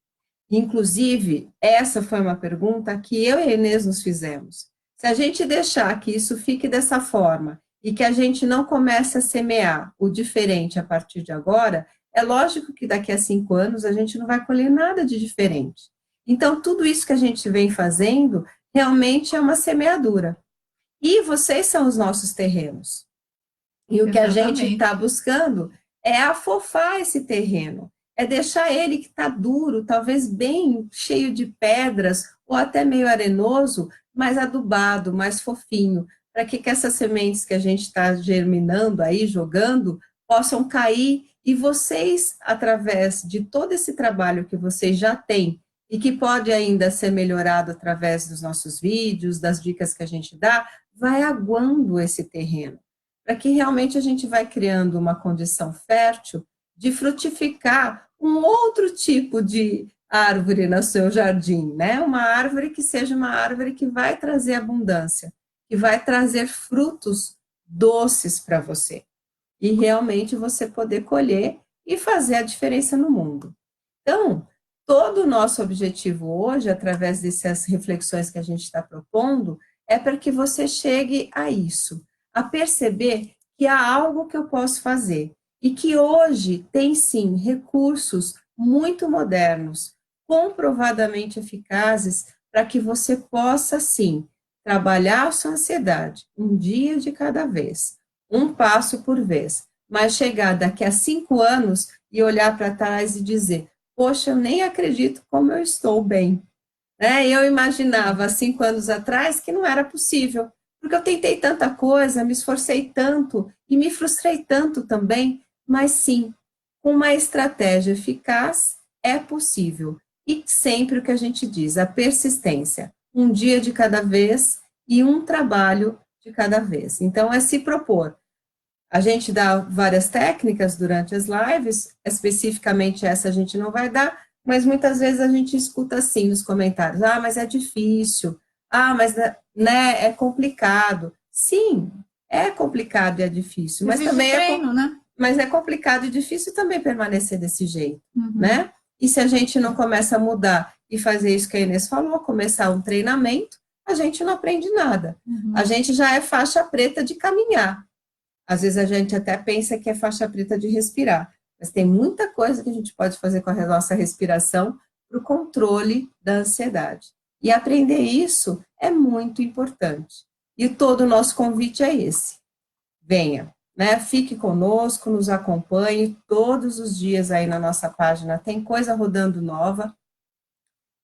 [SPEAKER 1] Inclusive, essa foi uma pergunta que eu e a Inês nos fizemos. Se a gente deixar que isso fique dessa forma e que a gente não comece a semear o diferente a partir de agora, é lógico que daqui a 5 anos a gente não vai colher nada de diferente. Então, tudo isso que a gente vem fazendo realmente é uma semeadura. E vocês são os nossos terrenos. E o que a gente está buscando é afofar esse terreno, é deixar ele que está duro, talvez bem cheio de pedras, ou até meio arenoso, mais adubado, mais fofinho, para que essas sementes que a gente está germinando aí, jogando, possam cair e vocês, através de todo esse trabalho que vocês já têm, e que pode ainda ser melhorado através dos nossos vídeos, das dicas que a gente dá, vai aguando esse terreno, para que realmente a gente vai criando uma condição fértil de frutificar um outro tipo de árvore no seu jardim, né? Uma árvore que seja uma árvore que vai trazer abundância, que vai trazer frutos doces para você. E realmente você poder colher e fazer a diferença no mundo. Então, todo o nosso objetivo hoje, através dessas reflexões que a gente está propondo, é para que você chegue a isso, a perceber que há algo que eu posso fazer e que hoje tem sim recursos muito modernos, comprovadamente eficazes, para que você possa sim trabalhar a sua ansiedade, um dia de cada vez, um passo por vez, mas chegar daqui a 5 anos e olhar para trás e dizer: poxa, eu nem acredito como eu estou bem. Né? Eu imaginava 5 anos atrás que não era possível, porque eu tentei tanta coisa, me esforcei tanto e me frustrei tanto também, mas sim, com uma estratégia eficaz é possível. E sempre o que a gente diz, a persistência, um dia de cada vez e um trabalho de cada vez. Então, é se propor. A gente dá várias técnicas durante as lives, especificamente essa a gente não vai dar, mas muitas vezes a gente escuta assim nos comentários: ah, mas é difícil, ah, mas né, é complicado. Sim, é complicado e é difícil, mas
[SPEAKER 2] Exige
[SPEAKER 1] também
[SPEAKER 2] treino, né?
[SPEAKER 1] mas é complicado e difícil também permanecer desse jeito,
[SPEAKER 2] Uhum.
[SPEAKER 1] né? E se a gente não começa a mudar e fazer isso que a Inês falou, começar um treinamento, a gente não aprende nada.
[SPEAKER 2] Uhum.
[SPEAKER 1] A gente já é faixa preta de caminhar. Às vezes a gente até pensa que é faixa preta de respirar, mas tem muita coisa que a gente pode fazer com a nossa respiração para o controle da ansiedade. E aprender isso é muito importante. E todo o nosso convite é esse. Venha, né? Fique conosco, nos acompanhe todos os dias aí na nossa página. Tem coisa rodando nova.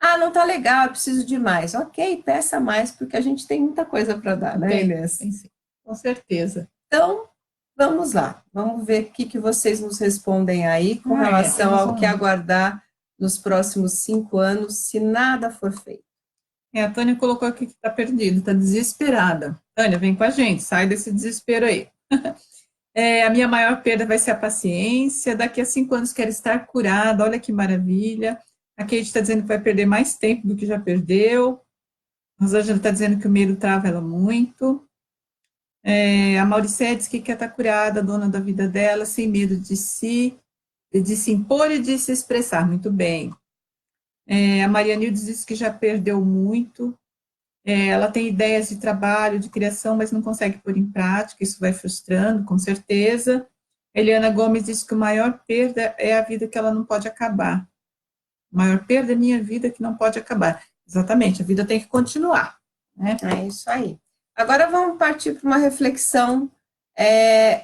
[SPEAKER 1] Ah, não tá legal, eu preciso de mais. Ok, peça mais, porque a gente tem muita coisa para dar, né, Inês?
[SPEAKER 2] Tem sim, com certeza.
[SPEAKER 1] Então, vamos lá, vamos ver o que vocês nos respondem aí com relação ao que aguardar nos próximos 5 anos, se nada for feito.
[SPEAKER 2] A Tânia colocou aqui que está perdido, está desesperada. Tânia, vem com a gente, sai desse desespero aí. A minha maior perda vai ser a paciência, daqui a 5 anos quero estar curada, olha que maravilha. A Kate está dizendo que vai perder mais tempo do que já perdeu. A Rosângela está dizendo que o medo trava ela muito. A Mauricé diz que quer estar curada, dona da vida dela, sem medo de se impor e de se expressar. Muito bem. A Maria Nildes diz que já perdeu muito. Ela tem ideias de trabalho, de criação, mas não consegue pôr em prática, isso vai frustrando, com certeza. Eliana Gomes diz que a maior perda é a vida que ela não pode acabar. A maior perda é a minha vida que não pode acabar. Exatamente, a vida tem que continuar. Né?
[SPEAKER 1] É isso aí. Agora vamos partir para uma reflexão,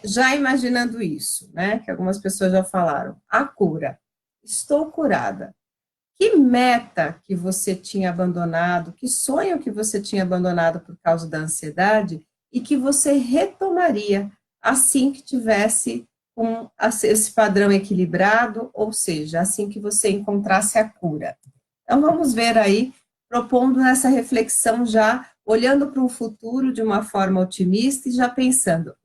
[SPEAKER 1] já imaginando isso, né? Que algumas pessoas já falaram. A cura. Estou curada. Que meta que você tinha abandonado, que sonho que você tinha abandonado por causa da ansiedade e que você retomaria assim que tivesse esse padrão equilibrado, ou seja, assim que você encontrasse a cura. Então, vamos ver aí, propondo essa reflexão já, olhando para um futuro de uma forma otimista e já pensando,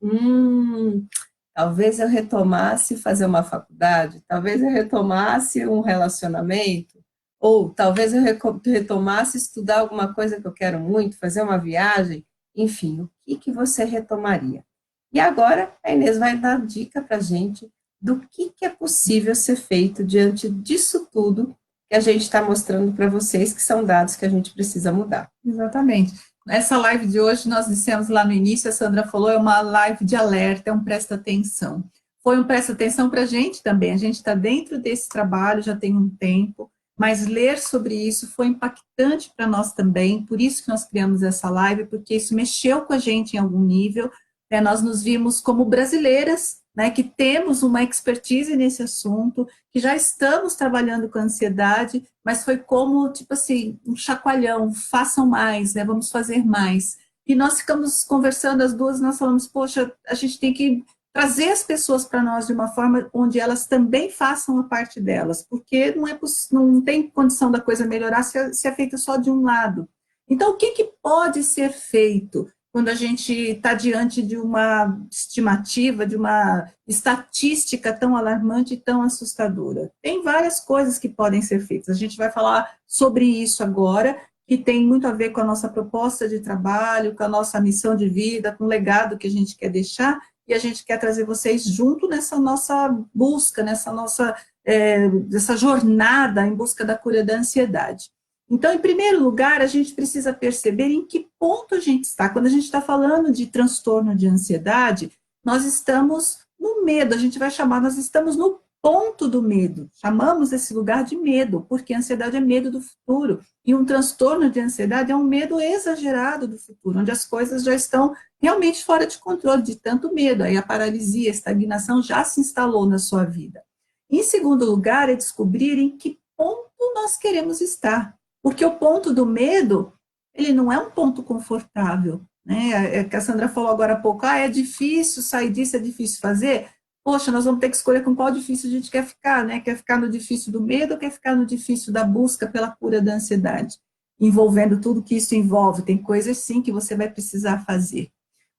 [SPEAKER 1] talvez eu retomasse fazer uma faculdade, talvez eu retomasse um relacionamento, ou talvez eu retomasse estudar alguma coisa que eu quero muito, fazer uma viagem, enfim, o que você retomaria? E agora a Inês vai dar dica para a gente do que é possível ser feito diante disso tudo que a gente está mostrando para vocês, que são dados que a gente precisa mudar.
[SPEAKER 2] Exatamente. Essa live de hoje, nós dissemos lá no início, a Sandra falou, é uma live de alerta, é um presta atenção. Foi um presta atenção para a gente também, a gente está dentro desse trabalho já tem um tempo, mas ler sobre isso foi impactante para nós também, por isso que nós criamos essa live, porque isso mexeu com a gente em algum nível, nós nos vimos como brasileiras, né, que temos uma expertise nesse assunto, que já estamos trabalhando com a ansiedade, mas foi como, tipo assim, um chacoalhão, façam mais, né, vamos fazer mais. E nós ficamos conversando, as duas, nós falamos, poxa, a gente tem que trazer as pessoas para nós de uma forma onde elas também façam a parte delas, porque não tem condição da coisa melhorar se é feita só de um lado. Então, o que pode ser feito quando a gente está diante de uma estimativa, de uma estatística tão alarmante e tão assustadora? Tem várias coisas que podem ser feitas. A gente vai falar sobre isso agora, que tem muito a ver com a nossa proposta de trabalho, com a nossa missão de vida, com o legado que a gente quer deixar, e a gente quer trazer vocês junto nessa nossa busca, nessa jornada em busca da cura da ansiedade. Então, em primeiro lugar, a gente precisa perceber em que ponto a gente está. Quando a gente está falando de transtorno de ansiedade, nós estamos no medo, a gente vai chamar, nós estamos no ponto do medo. Chamamos esse lugar de medo, porque a ansiedade é medo do futuro. E um transtorno de ansiedade é um medo exagerado do futuro, onde as coisas já estão realmente fora de controle, de tanto medo. Aí a paralisia, a estagnação já se instalou na sua vida. Em segundo lugar, é descobrir em que ponto nós queremos estar. Porque o ponto do medo, ele não é um ponto confortável, né? É que a Sandra falou agora há pouco, é difícil sair disso, é difícil fazer. Poxa, nós vamos ter que escolher com qual difícil a gente quer ficar, né? Quer ficar no difícil do medo ou quer ficar no difícil da busca pela cura da ansiedade? Envolvendo tudo que isso envolve, tem coisas sim que você vai precisar fazer.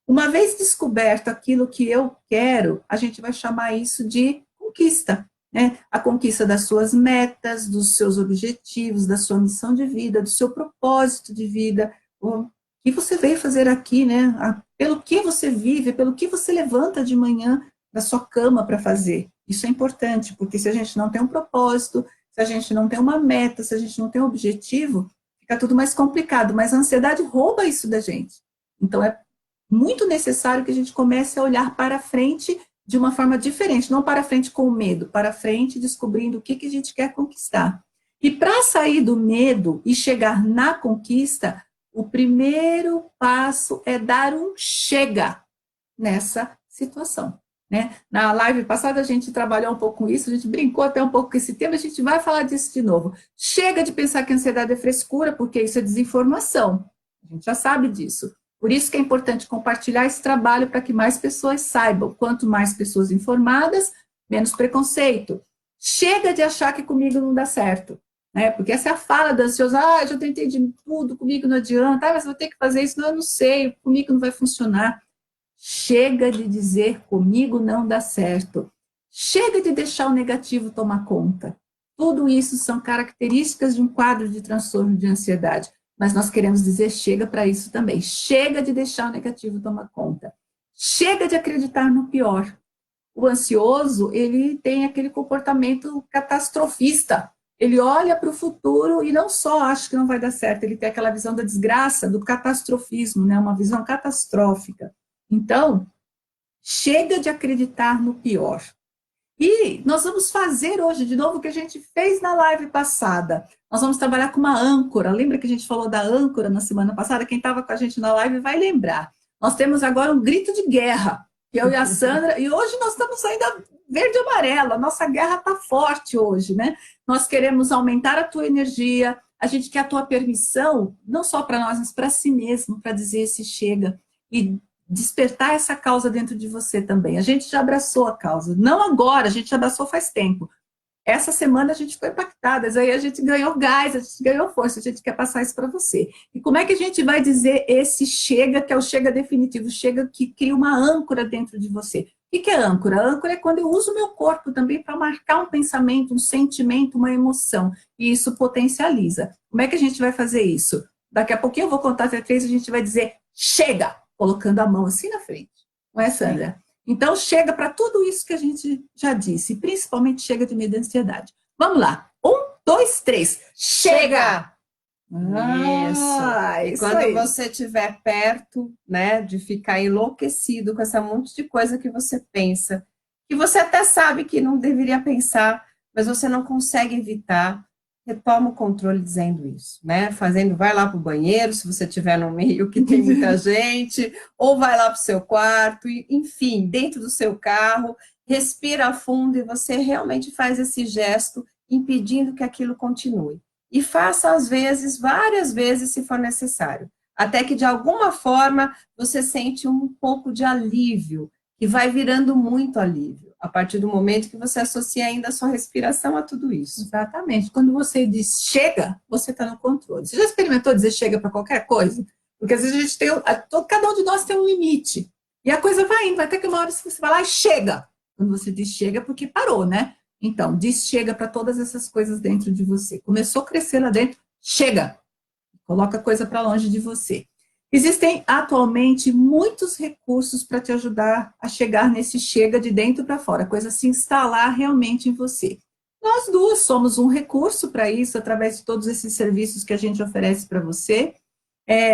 [SPEAKER 2] Uma vez descoberto aquilo que eu quero, a gente vai chamar isso de conquista, né? A conquista das suas metas, dos seus objetivos, da sua missão de vida, do seu propósito de vida, o que você veio fazer aqui, né? Pelo que você vive, pelo que você levanta de manhã da sua cama para fazer. Isso é importante, porque se a gente não tem um propósito, se a gente não tem uma meta, se a gente não tem um objetivo, fica tudo mais complicado, mas a ansiedade rouba isso da gente. Então, é muito necessário que a gente comece a olhar para frente de uma forma diferente, não para frente com medo, para frente descobrindo o que a gente quer conquistar. E para sair do medo e chegar na conquista, o primeiro passo é dar um chega nessa situação. Né? Na live passada a gente trabalhou um pouco com isso, a gente brincou até um pouco com esse tema, a gente vai falar disso de novo. Chega de pensar que a ansiedade é frescura, porque isso é desinformação. A gente já sabe disso. Por isso que é importante compartilhar esse trabalho para que mais pessoas saibam. Quanto mais pessoas informadas, menos preconceito. Chega de achar que comigo não dá certo. Né? Porque essa é a fala da ansiosa, eu já tentei de tudo, comigo não adianta, mas vou ter que fazer isso, não, eu não sei, comigo não vai funcionar. Chega de dizer comigo não dá certo. Chega de deixar o negativo tomar conta. Tudo isso são características de um quadro de transtorno de ansiedade. Mas nós queremos dizer chega para isso também. Chega de deixar o negativo tomar conta. Chega de acreditar no pior. O ansioso, ele tem aquele comportamento catastrofista. Ele olha para o futuro e não só acha que não vai dar certo, ele tem aquela visão da desgraça, do catastrofismo, né? Uma visão catastrófica. Então, chega de acreditar no pior. E nós vamos fazer hoje, de novo, o que a gente fez na live passada. Nós vamos trabalhar com uma âncora. Lembra que a gente falou da âncora na semana passada? Quem estava com a gente na live vai lembrar. Nós temos agora um grito de guerra, que eu e a Sandra, e hoje nós estamos ainda verde e amarelo, a nossa guerra está forte hoje, né? Nós queremos aumentar a tua energia, a gente quer a tua permissão, não só para nós, mas para si mesmo, para dizer se chega. E despertar essa causa dentro de você também. A gente já abraçou a causa. Não agora, a gente já abraçou faz tempo. Essa semana a gente foi impactada, aí a gente ganhou gás, a gente ganhou força, a gente quer passar isso para você. E como é que a gente vai dizer esse chega, que é o chega definitivo, chega que cria uma âncora dentro de você? O que é âncora? A âncora é quando eu uso o meu corpo também para marcar um pensamento, um sentimento, uma emoção, e isso potencializa. Como é que a gente vai fazer isso? Daqui a pouquinho eu vou contar até 3, a gente vai dizer chega! Colocando a mão assim na frente. Não é, Sandra? Então, chega para tudo isso que a gente já disse, principalmente chega de medo e ansiedade. Vamos lá. 1, 2, 3. Chega!
[SPEAKER 1] Isso. E quando você estiver perto, né, de ficar enlouquecido com essa monte de coisa que você pensa, que você até sabe que não deveria pensar, mas você não consegue evitar, retoma o controle dizendo isso, né? Vai lá para o banheiro, se você estiver no meio que tem muita gente, ou vai lá para o seu quarto, enfim, dentro do seu carro, respira fundo e você realmente faz esse gesto impedindo que aquilo continue. E faça, às vezes, várias vezes, se for necessário, até que, de alguma forma, você sente um pouco de alívio, que vai virando muito alívio, a partir do momento que você associa ainda a sua respiração a tudo isso.
[SPEAKER 2] Exatamente. Quando você diz chega, você está no controle. Você já experimentou dizer chega para qualquer coisa? Porque às vezes a gente tem, cada um de nós tem um limite. E a coisa vai indo, vai ter que uma hora que você vai lá e chega. Quando você diz chega, é porque parou, né? Então, diz chega para todas essas coisas dentro de você. Começou a crescer lá dentro, chega. Coloca a coisa para longe de você. Existem atualmente muitos recursos para te ajudar a chegar nesse chega de dentro para fora, a coisa se instalar realmente em você. Nós duas somos um recurso para isso, através de todos esses serviços que a gente oferece para você.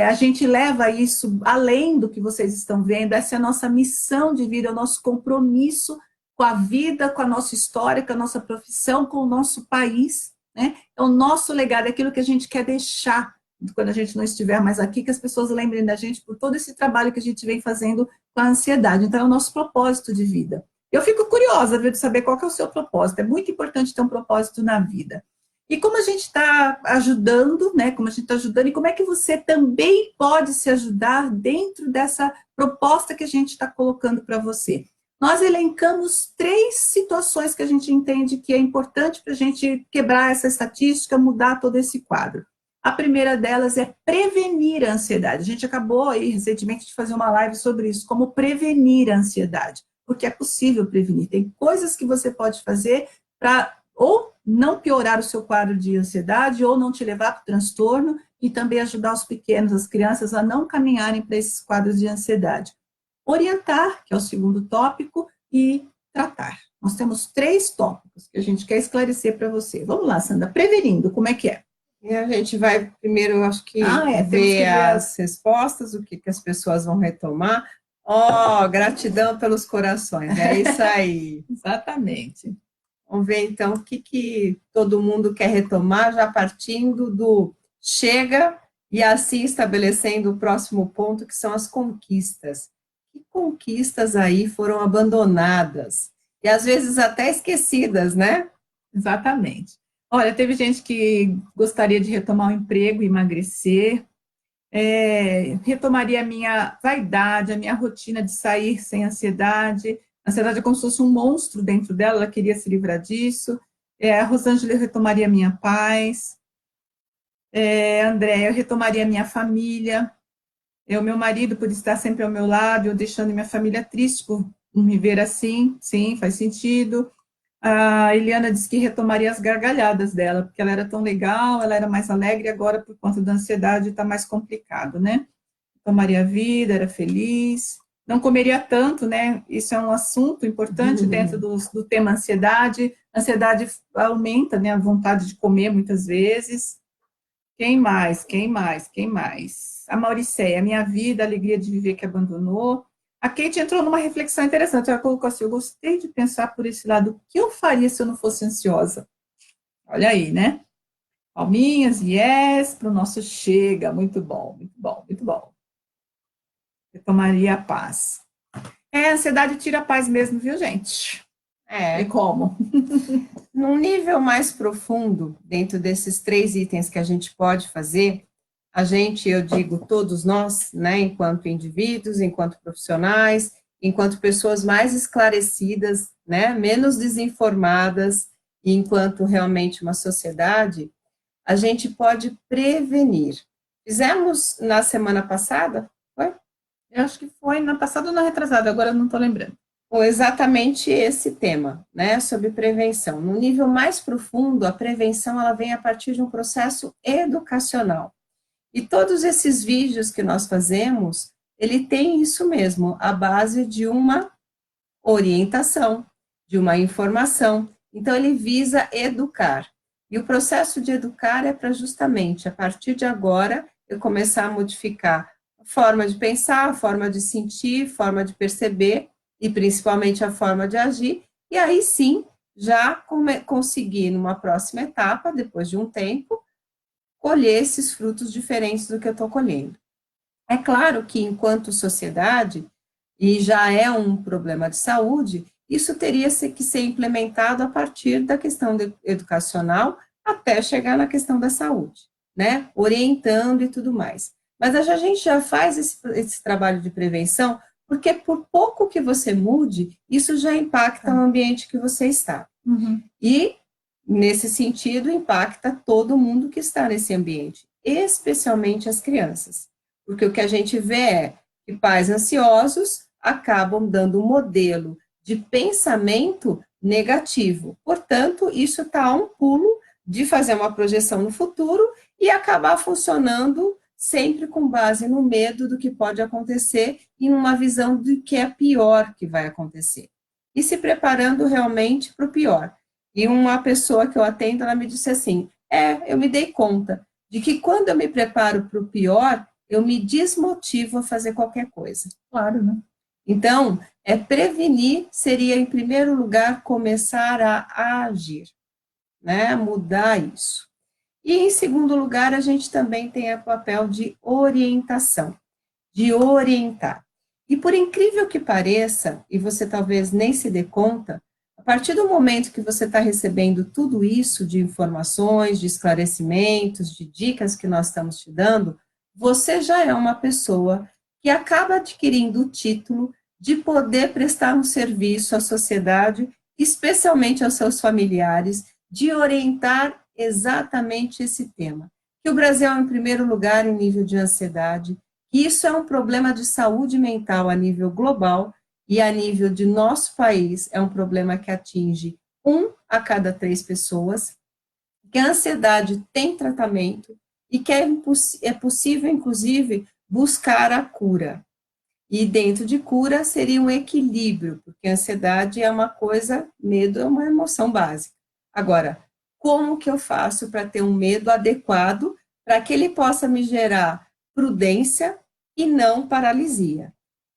[SPEAKER 2] A gente leva isso além do que vocês estão vendo, essa é a nossa missão de vida, é o nosso compromisso com a vida, com a nossa história, com a nossa profissão, com o nosso país, né? É o nosso legado, é aquilo que a gente quer deixar quando a gente não estiver mais aqui, que as pessoas lembrem da gente por todo esse trabalho que a gente vem fazendo com a ansiedade. Então, é o nosso propósito de vida. Eu fico curiosa, viu, de saber qual que é o seu propósito. É muito importante ter um propósito na vida. E como a gente está ajudando, né? Como a gente está ajudando, e como é que você também pode se ajudar dentro dessa proposta que a gente está colocando para você? Nós elencamos 3 situações que a gente entende que é importante para a gente quebrar essa estatística, mudar todo esse quadro. A primeira delas é prevenir a ansiedade. A gente acabou aí recentemente de fazer uma live sobre isso, como prevenir a ansiedade, porque é possível prevenir. Tem coisas que você pode fazer para ou não piorar o seu quadro de ansiedade, ou não te levar para o transtorno, e também ajudar os pequenos, as crianças, a não caminharem para esses quadros de ansiedade. Orientar, que é o segundo tópico, e tratar. Nós temos 3 tópicos que a gente quer esclarecer para você. Vamos lá, Sandra, prevenindo, como é que é?
[SPEAKER 1] E a gente vai primeiro, acho que, ver as respostas, o que as pessoas vão retomar. Gratidão pelos corações, é isso aí.
[SPEAKER 2] Exatamente.
[SPEAKER 1] Vamos ver, então, o que todo mundo quer retomar, já partindo do chega, e assim estabelecendo o próximo ponto, que são as conquistas. Que conquistas aí foram abandonadas? E às vezes até esquecidas, né?
[SPEAKER 2] Exatamente. Olha, teve gente que gostaria de retomar o emprego, emagrecer, retomaria a minha vaidade, a minha rotina de sair sem ansiedade. A ansiedade é como se fosse um monstro dentro dela, ela queria se livrar disso. A Rosângela retomaria a minha paz. André, eu retomaria a minha família. O meu marido por estar sempre ao meu lado, eu deixando minha família triste por me ver assim, sim, faz sentido. A Eliana disse que retomaria as gargalhadas dela, porque ela era tão legal, ela era mais alegre, agora por conta da ansiedade está mais complicado, né? Tomaria a vida, era feliz, não comeria tanto, né? Isso é um assunto importante dentro do tema ansiedade. A ansiedade aumenta, né, a vontade de comer muitas vezes. Quem mais? Quem mais? Quem mais? A Mauricéia, a minha vida, a alegria de viver que abandonou. A Kate entrou numa reflexão interessante, ela colocou assim, eu gostei de pensar por esse lado, o que eu faria se eu não fosse ansiosa? Olha aí, né? Palminhas, yes, para o nosso chega, muito bom, muito bom, muito bom. Eu tomaria a paz. A ansiedade tira a paz mesmo, viu, gente? E como?
[SPEAKER 1] Num nível mais profundo, dentro desses 3 itens que a gente pode fazer, a gente, eu digo, todos nós, né, enquanto indivíduos, enquanto profissionais, enquanto pessoas mais esclarecidas, né, menos desinformadas, e enquanto realmente uma sociedade, a gente pode prevenir. Fizemos na semana passada, foi?
[SPEAKER 2] Eu acho que foi na passada ou na retrasada, agora eu não estou lembrando.
[SPEAKER 1] Ou exatamente esse tema, né, sobre prevenção. No nível mais profundo, a prevenção ela vem a partir de um processo educacional. E todos esses vídeos que nós fazemos, ele tem isso mesmo, a base de uma orientação, de uma informação. Então, ele visa educar. E o processo de educar é para justamente, a partir de agora, eu começar a modificar a forma de pensar, a forma de sentir, a forma de perceber, e principalmente a forma de agir, e aí sim, já conseguir, numa próxima etapa, depois de um tempo, colher esses frutos diferentes do que eu estou colhendo. É claro que, enquanto sociedade, e já é um problema de saúde, isso teria que ser implementado a partir da questão educacional até chegar na questão da saúde, né? Orientando e tudo mais. Mas a gente já faz esse trabalho de prevenção, porque por pouco que você mude, isso já impacta o ambiente que você está. E nesse sentido, impacta todo mundo que está nesse ambiente, especialmente as crianças. Porque o que a gente vê é que pais ansiosos acabam dando um modelo de pensamento negativo. Portanto, isso está a um pulo de fazer uma projeção no futuro e acabar funcionando sempre com base no medo do que pode acontecer e numa visão do que é pior que vai acontecer. E se preparando realmente para o pior. E uma pessoa que eu atendo, ela me disse assim, eu me dei conta de que quando eu me preparo para o pior, eu me desmotivo a fazer qualquer coisa.
[SPEAKER 2] Claro, né?
[SPEAKER 1] Então, prevenir seria, em primeiro lugar, começar a agir, né? Mudar isso. E, em segundo lugar, a gente também tem o papel de orientação, de orientar. E, por incrível que pareça, e você talvez nem se dê conta, a partir do momento que você está recebendo tudo isso de informações, de esclarecimentos, de dicas que nós estamos te dando, você já é uma pessoa que acaba adquirindo o título de poder prestar um serviço à sociedade, especialmente aos seus familiares, de orientar exatamente esse tema. Que o Brasil é em primeiro lugar em nível de ansiedade, que isso é um problema de saúde mental a nível global e a nível de nosso país é um problema que atinge 1 a cada 3 pessoas, que a ansiedade tem tratamento e que é possível, inclusive, buscar a cura. E dentro de cura seria um equilíbrio, porque a ansiedade é uma coisa, medo é uma emoção básica. Agora, como que eu faço para ter um medo adequado para que ele possa me gerar prudência e não paralisia?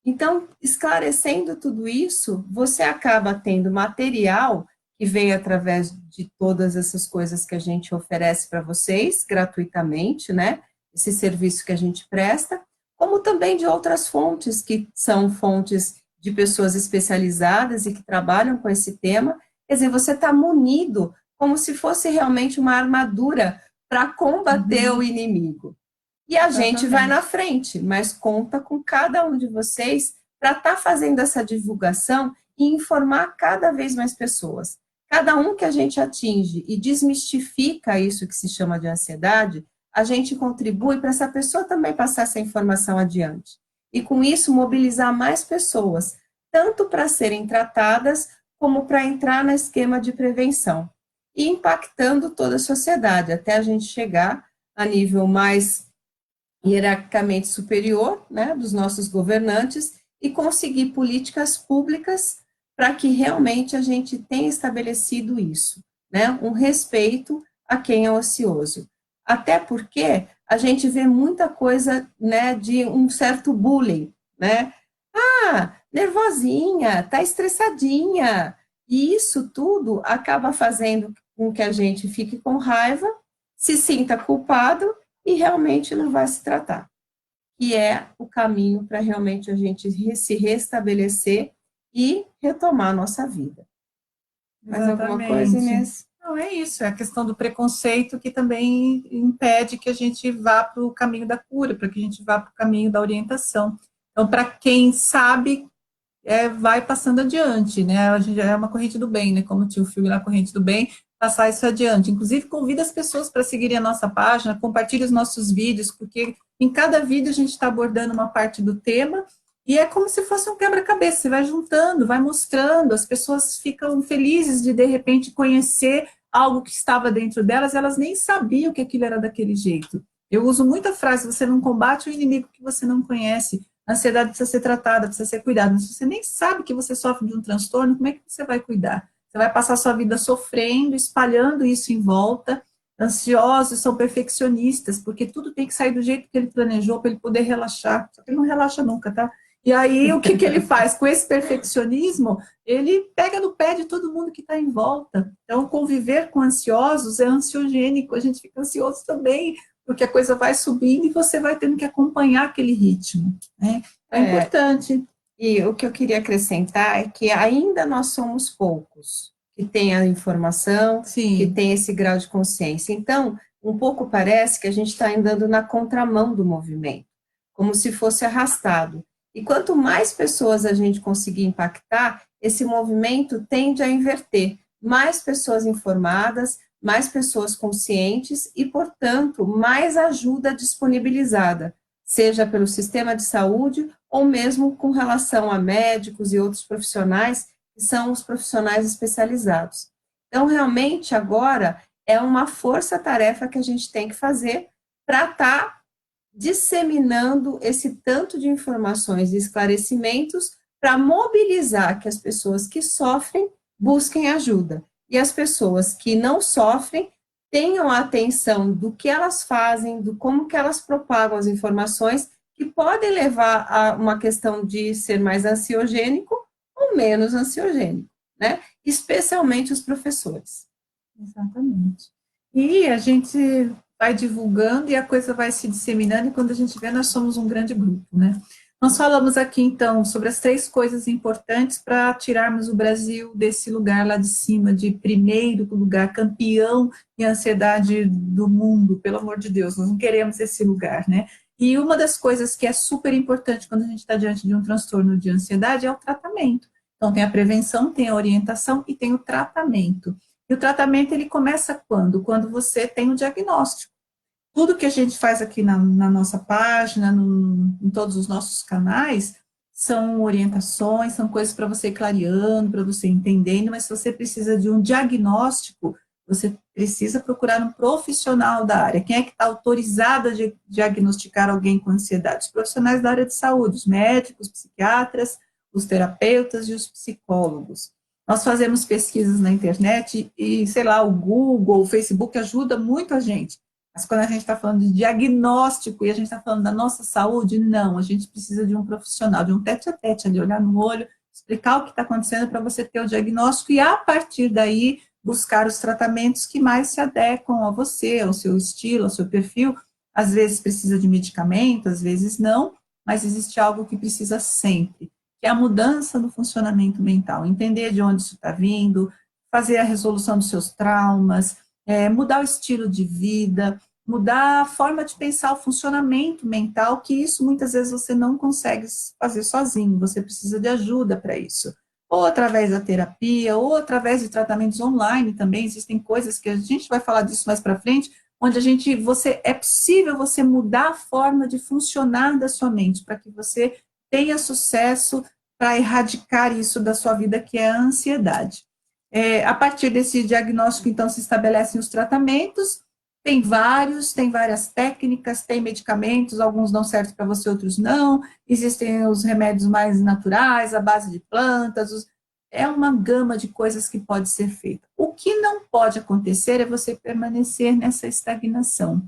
[SPEAKER 1] Então, esclarecendo tudo isso, você acaba tendo material que vem através de todas essas coisas que a gente oferece para vocês, gratuitamente, né? Esse serviço que a gente presta, como também de outras fontes, que são fontes de pessoas especializadas e que trabalham com esse tema. Quer dizer, você está munido como se fosse realmente uma armadura para combater o inimigo. E a gente vai na frente, mas conta com cada um de vocês para estar fazendo essa divulgação e informar cada vez mais pessoas. Cada um que a gente atinge e desmistifica isso que se chama de ansiedade, a gente contribui para essa pessoa também passar essa informação adiante. E com isso mobilizar mais pessoas, tanto para serem tratadas, como para entrar no esquema de prevenção. E impactando toda a sociedade, até a gente chegar a nível mais hierarquicamente superior, né, dos nossos governantes, e conseguir políticas públicas para que realmente a gente tenha estabelecido isso, né, um respeito a quem é ocioso. Até porque a gente vê muita coisa, né, de um certo bullying, né, nervosinha, tá estressadinha, e isso tudo acaba fazendo com que a gente fique com raiva, se sinta culpado e realmente não vai se tratar. E é o caminho para realmente a gente se restabelecer e retomar a nossa vida. Mais alguma coisa, Inês?
[SPEAKER 2] Não, é isso, é a questão do preconceito que também impede que a gente vá para o caminho da cura, para que a gente vá para o caminho da orientação. Então, para quem sabe, vai passando adiante, né? A gente é uma corrente do bem, né? Como tinha o filme lá, Corrente do Bem, passar isso adiante. Inclusive, convida as pessoas para seguirem a nossa página, compartilhe os nossos vídeos, porque em cada vídeo a gente está abordando uma parte do tema, e é como se fosse um quebra-cabeça, você vai juntando, vai mostrando, as pessoas ficam felizes de repente, conhecer algo que estava dentro delas, elas nem sabiam que aquilo era daquele jeito. Eu uso muita frase, você não combate o inimigo que você não conhece. A ansiedade precisa ser tratada, precisa ser cuidada. Mas se você nem sabe que você sofre de um transtorno, como é que você vai cuidar? Você vai passar a sua vida sofrendo, espalhando isso em volta. Ansiosos são perfeccionistas, porque tudo tem que sair do jeito que ele planejou para ele poder relaxar. Só que ele não relaxa nunca, tá? E aí, o que ele faz? Com esse perfeccionismo, ele pega no pé de todo mundo que está em volta. Então, conviver com ansiosos é ansiogênico, a gente fica ansioso também, porque a coisa vai subindo e você vai tendo que acompanhar aquele ritmo, né? É importante.
[SPEAKER 1] E o que eu queria acrescentar é que ainda nós somos poucos que têm a informação,
[SPEAKER 2] Sim.
[SPEAKER 1] Que têm esse grau de consciência. Então, um pouco parece que a gente está andando na contramão do movimento, como se fosse arrastado. E quanto mais pessoas a gente conseguir impactar, esse movimento tende a inverter. Mais pessoas informadas, mais pessoas conscientes e, portanto, mais ajuda disponibilizada, seja pelo sistema de saúde ou mesmo com relação a médicos e outros profissionais, que são os profissionais especializados. Então, realmente, agora é uma força-tarefa que a gente tem que fazer para estar disseminando esse tanto de informações e esclarecimentos para mobilizar que as pessoas que sofrem busquem ajuda e as pessoas que não sofrem tenham a atenção do que elas fazem, do como que elas propagam as informações, que podem levar a uma questão de ser mais ansiogênico ou menos ansiogênico, né? Especialmente os professores.
[SPEAKER 2] Exatamente. E a gente vai divulgando e a coisa vai se disseminando, e quando a gente vê, nós somos um grande grupo, né? Nós falamos aqui, então, sobre as 3 coisas importantes para tirarmos o Brasil desse lugar lá de cima, de primeiro lugar, campeão em ansiedade do mundo, pelo amor de Deus, nós não queremos esse lugar, né? E uma das coisas que é super importante quando a gente está diante de um transtorno de ansiedade é o tratamento. Então, tem a prevenção, tem a orientação e tem o tratamento. E o tratamento, ele começa quando? Quando você tem o diagnóstico. Tudo que a gente faz aqui na nossa página, em todos os nossos canais, são orientações, são coisas para você ir clareando, para você entendendo, mas se você precisa de um diagnóstico, você precisa procurar um profissional da área. Quem é que está autorizado a diagnosticar alguém com ansiedade? Os profissionais da área de saúde, os médicos, os psiquiatras, os terapeutas e os psicólogos. Nós fazemos pesquisas na internet e, sei lá, o Google, o Facebook ajuda muito a gente. Mas quando a gente está falando de diagnóstico e a gente está falando da nossa saúde, não, a gente precisa de um profissional, de um tete-a-tete ali, olhar no olho, explicar o que está acontecendo para você ter o diagnóstico e, a partir daí, buscar os tratamentos que mais se adequam a você, ao seu estilo, ao seu perfil. Às vezes precisa de medicamento, às vezes não, mas existe algo que precisa sempre, que é a mudança no funcionamento mental, entender de onde isso está vindo, fazer a resolução dos seus traumas, mudar o estilo de vida, mudar a forma de pensar, o funcionamento mental, que isso muitas vezes você não consegue fazer sozinho, você precisa de ajuda para isso. Ou através da terapia, ou através de tratamentos online também, existem coisas que a gente vai falar disso mais para frente, onde é possível você mudar a forma de funcionar da sua mente, para que você tenha sucesso para erradicar isso da sua vida, que é a ansiedade. A partir desse diagnóstico, então, se estabelecem os tratamentos, tem várias técnicas, tem medicamentos, alguns dão certo para você, outros não, existem os remédios mais naturais, à base de plantas, é uma gama de coisas que pode ser feita. O que não pode acontecer é você permanecer nessa estagnação,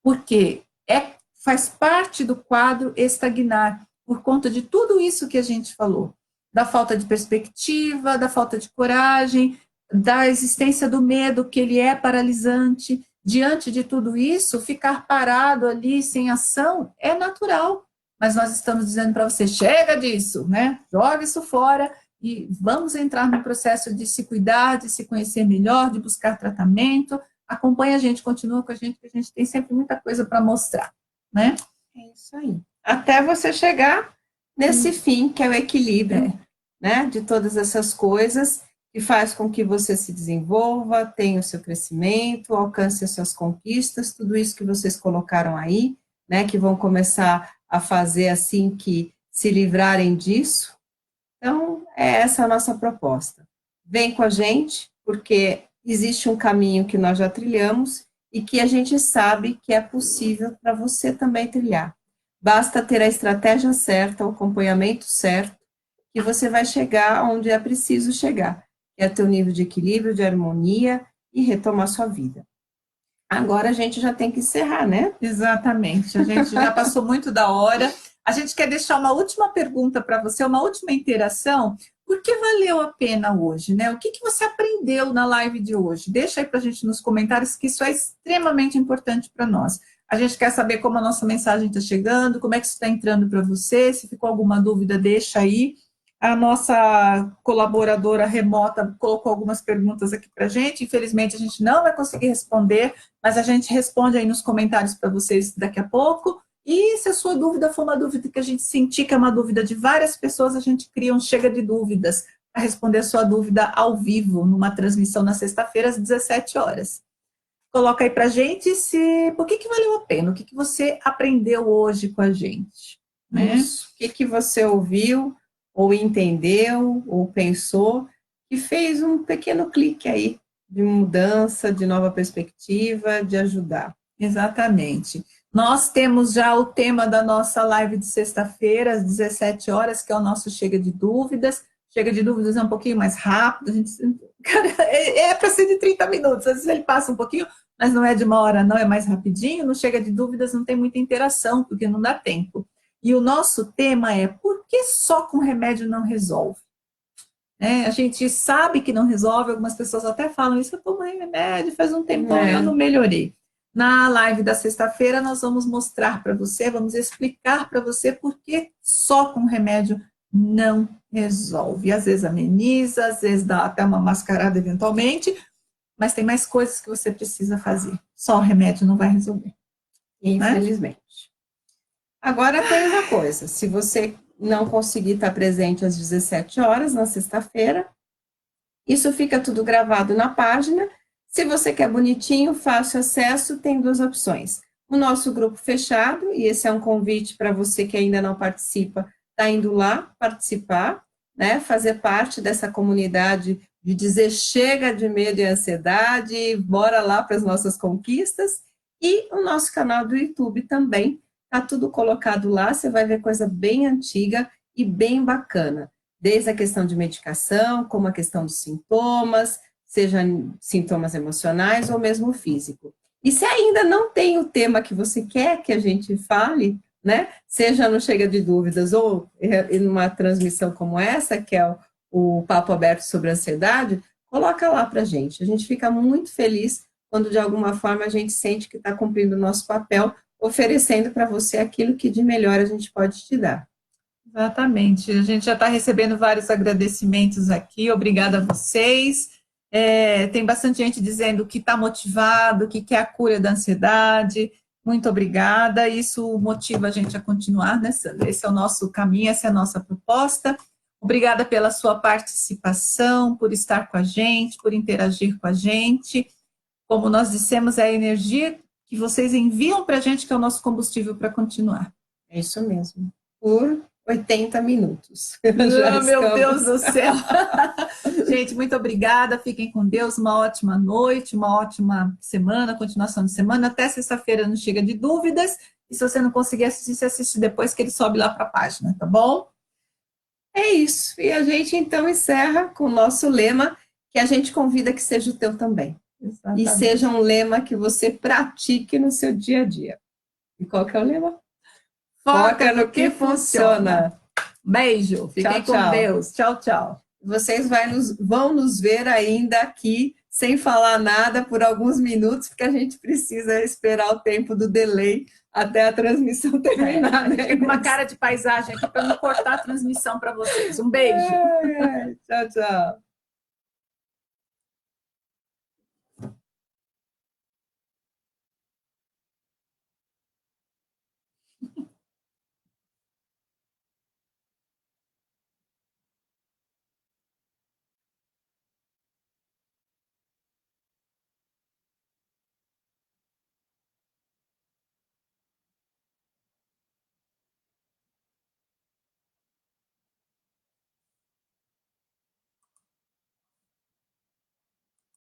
[SPEAKER 2] porque faz parte do quadro estagnar, por conta de tudo isso que a gente falou, da falta de perspectiva, da falta de coragem, da existência do medo, que ele é paralisante. Diante de tudo isso, ficar parado ali, sem ação, é natural. Mas nós estamos dizendo para você, chega disso, né? Joga isso fora e vamos entrar no processo de se cuidar, de se conhecer melhor, de buscar tratamento. Acompanha a gente, continua com a gente, que a gente tem sempre muita coisa para mostrar, né?
[SPEAKER 1] É isso aí. Até você chegar nesse fim, que é o equilíbrio, né, de todas essas coisas, que faz com que você se desenvolva, tenha o seu crescimento, alcance as suas conquistas, tudo isso que vocês colocaram aí, né, que vão começar a fazer assim que se livrarem disso. Então, é essa a nossa proposta. Vem com a gente, porque existe um caminho que nós já trilhamos e que a gente sabe que é possível para você também trilhar. Basta ter a estratégia certa, o acompanhamento certo, que você vai chegar onde é preciso chegar, que é ter um nível de equilíbrio, de harmonia e retomar sua vida. Agora a gente já tem que encerrar, né?
[SPEAKER 2] Exatamente, a gente já passou muito da hora. A gente quer deixar uma última pergunta para você, uma última interação. Por que valeu a pena hoje, né? O que você aprendeu na live de hoje? Deixa aí para a gente nos comentários, que isso é extremamente importante para nós. A gente quer saber como a nossa mensagem está chegando, como é que isso está entrando para você. Se ficou alguma dúvida, deixa aí. A nossa colaboradora remota colocou algumas perguntas aqui para a gente. Infelizmente, a gente não vai conseguir responder, mas a gente responde aí nos comentários para vocês daqui a pouco. E se a sua dúvida for uma dúvida que a gente sentir que é uma dúvida de várias pessoas, a gente cria um Chega de Dúvidas para responder a sua dúvida ao vivo, numa transmissão na sexta-feira, às 17 horas. Coloca aí para a gente por que valeu a pena, o que você aprendeu hoje com a gente. Né?
[SPEAKER 1] Isso. O que você ouviu, ou entendeu, ou pensou, que fez um pequeno clique aí, de mudança, de nova perspectiva, de ajudar.
[SPEAKER 2] Exatamente. Nós temos já o tema da nossa live de sexta-feira, às 17 horas, que é o nosso Chega de Dúvidas. Chega de Dúvidas é um pouquinho mais rápido, a gente, cara, é para ser de 30 minutos, às vezes ele passa um pouquinho, mas não é de uma hora não, é mais rapidinho. No Chega de Dúvidas não tem muita interação, porque não dá tempo. E o nosso tema é: por que só com remédio não resolve? A gente sabe que não resolve, algumas pessoas até falam isso: eu tomei remédio, faz um tempão e eu não melhorei. Na live da sexta-feira nós vamos mostrar para você, vamos explicar para você por que só com remédio não resolve. Às vezes ameniza, às vezes dá até uma mascarada eventualmente, mas tem mais coisas que você precisa fazer. Só o remédio não vai resolver.
[SPEAKER 1] Infelizmente. Né? Agora tem uma coisa: se você não conseguir estar presente às 17 horas na sexta-feira, isso fica tudo gravado na página. Se você quer bonitinho, fácil acesso, tem duas opções: o nosso grupo fechado, e esse é um convite para você que ainda não participa, está indo lá participar, né, fazer parte dessa comunidade de dizer chega de medo e ansiedade, bora lá para as nossas conquistas. E o nosso canal do YouTube também, está tudo colocado lá, você vai ver coisa bem antiga e bem bacana, desde a questão de medicação, como a questão dos sintomas, seja sintomas emocionais ou mesmo físico. E se ainda não tem o tema que você quer que a gente fale, né, seja no Chega de Dúvidas ou numa transmissão como essa, que é o Papo Aberto sobre Ansiedade, coloca lá para a gente fica muito feliz quando de alguma forma a gente sente que está cumprindo o nosso papel, oferecendo para você aquilo que de melhor a gente pode te dar.
[SPEAKER 2] Exatamente, a gente já está recebendo vários agradecimentos aqui, obrigada a vocês. Tem bastante gente dizendo que está motivado, que quer a cura da ansiedade. Muito obrigada, isso motiva a gente a continuar, né, Sandra? Esse é o nosso caminho, essa é a nossa proposta. Obrigada pela sua participação, por estar com a gente, por interagir com a gente. Como nós dissemos, é a energia que vocês enviam para a gente que é o nosso combustível para continuar.
[SPEAKER 1] É isso mesmo. Por 80 minutos.
[SPEAKER 2] Meu Deus do céu! Gente, muito obrigada, fiquem com Deus, uma ótima noite, uma ótima semana, continuação de semana, até sexta-feira não Chega de Dúvidas, e se você não conseguir assistir, você assiste depois que ele sobe lá para a página, tá bom?
[SPEAKER 1] É isso, e a gente então encerra com o nosso lema, que a gente convida que seja o teu também. Exatamente. E seja um lema que você pratique no seu dia a dia. E qual que é o lema? Foca no que funciona.
[SPEAKER 2] Beijo, fiquem com Deus. Tchau, tchau.
[SPEAKER 1] Vocês vão nos ver ainda aqui, sem falar nada, por alguns minutos, porque a gente precisa esperar o tempo do delay até a transmissão terminar.
[SPEAKER 2] Né? Fica uma cara de paisagem aqui para não cortar a transmissão para vocês. Um beijo.
[SPEAKER 1] Tchau, tchau.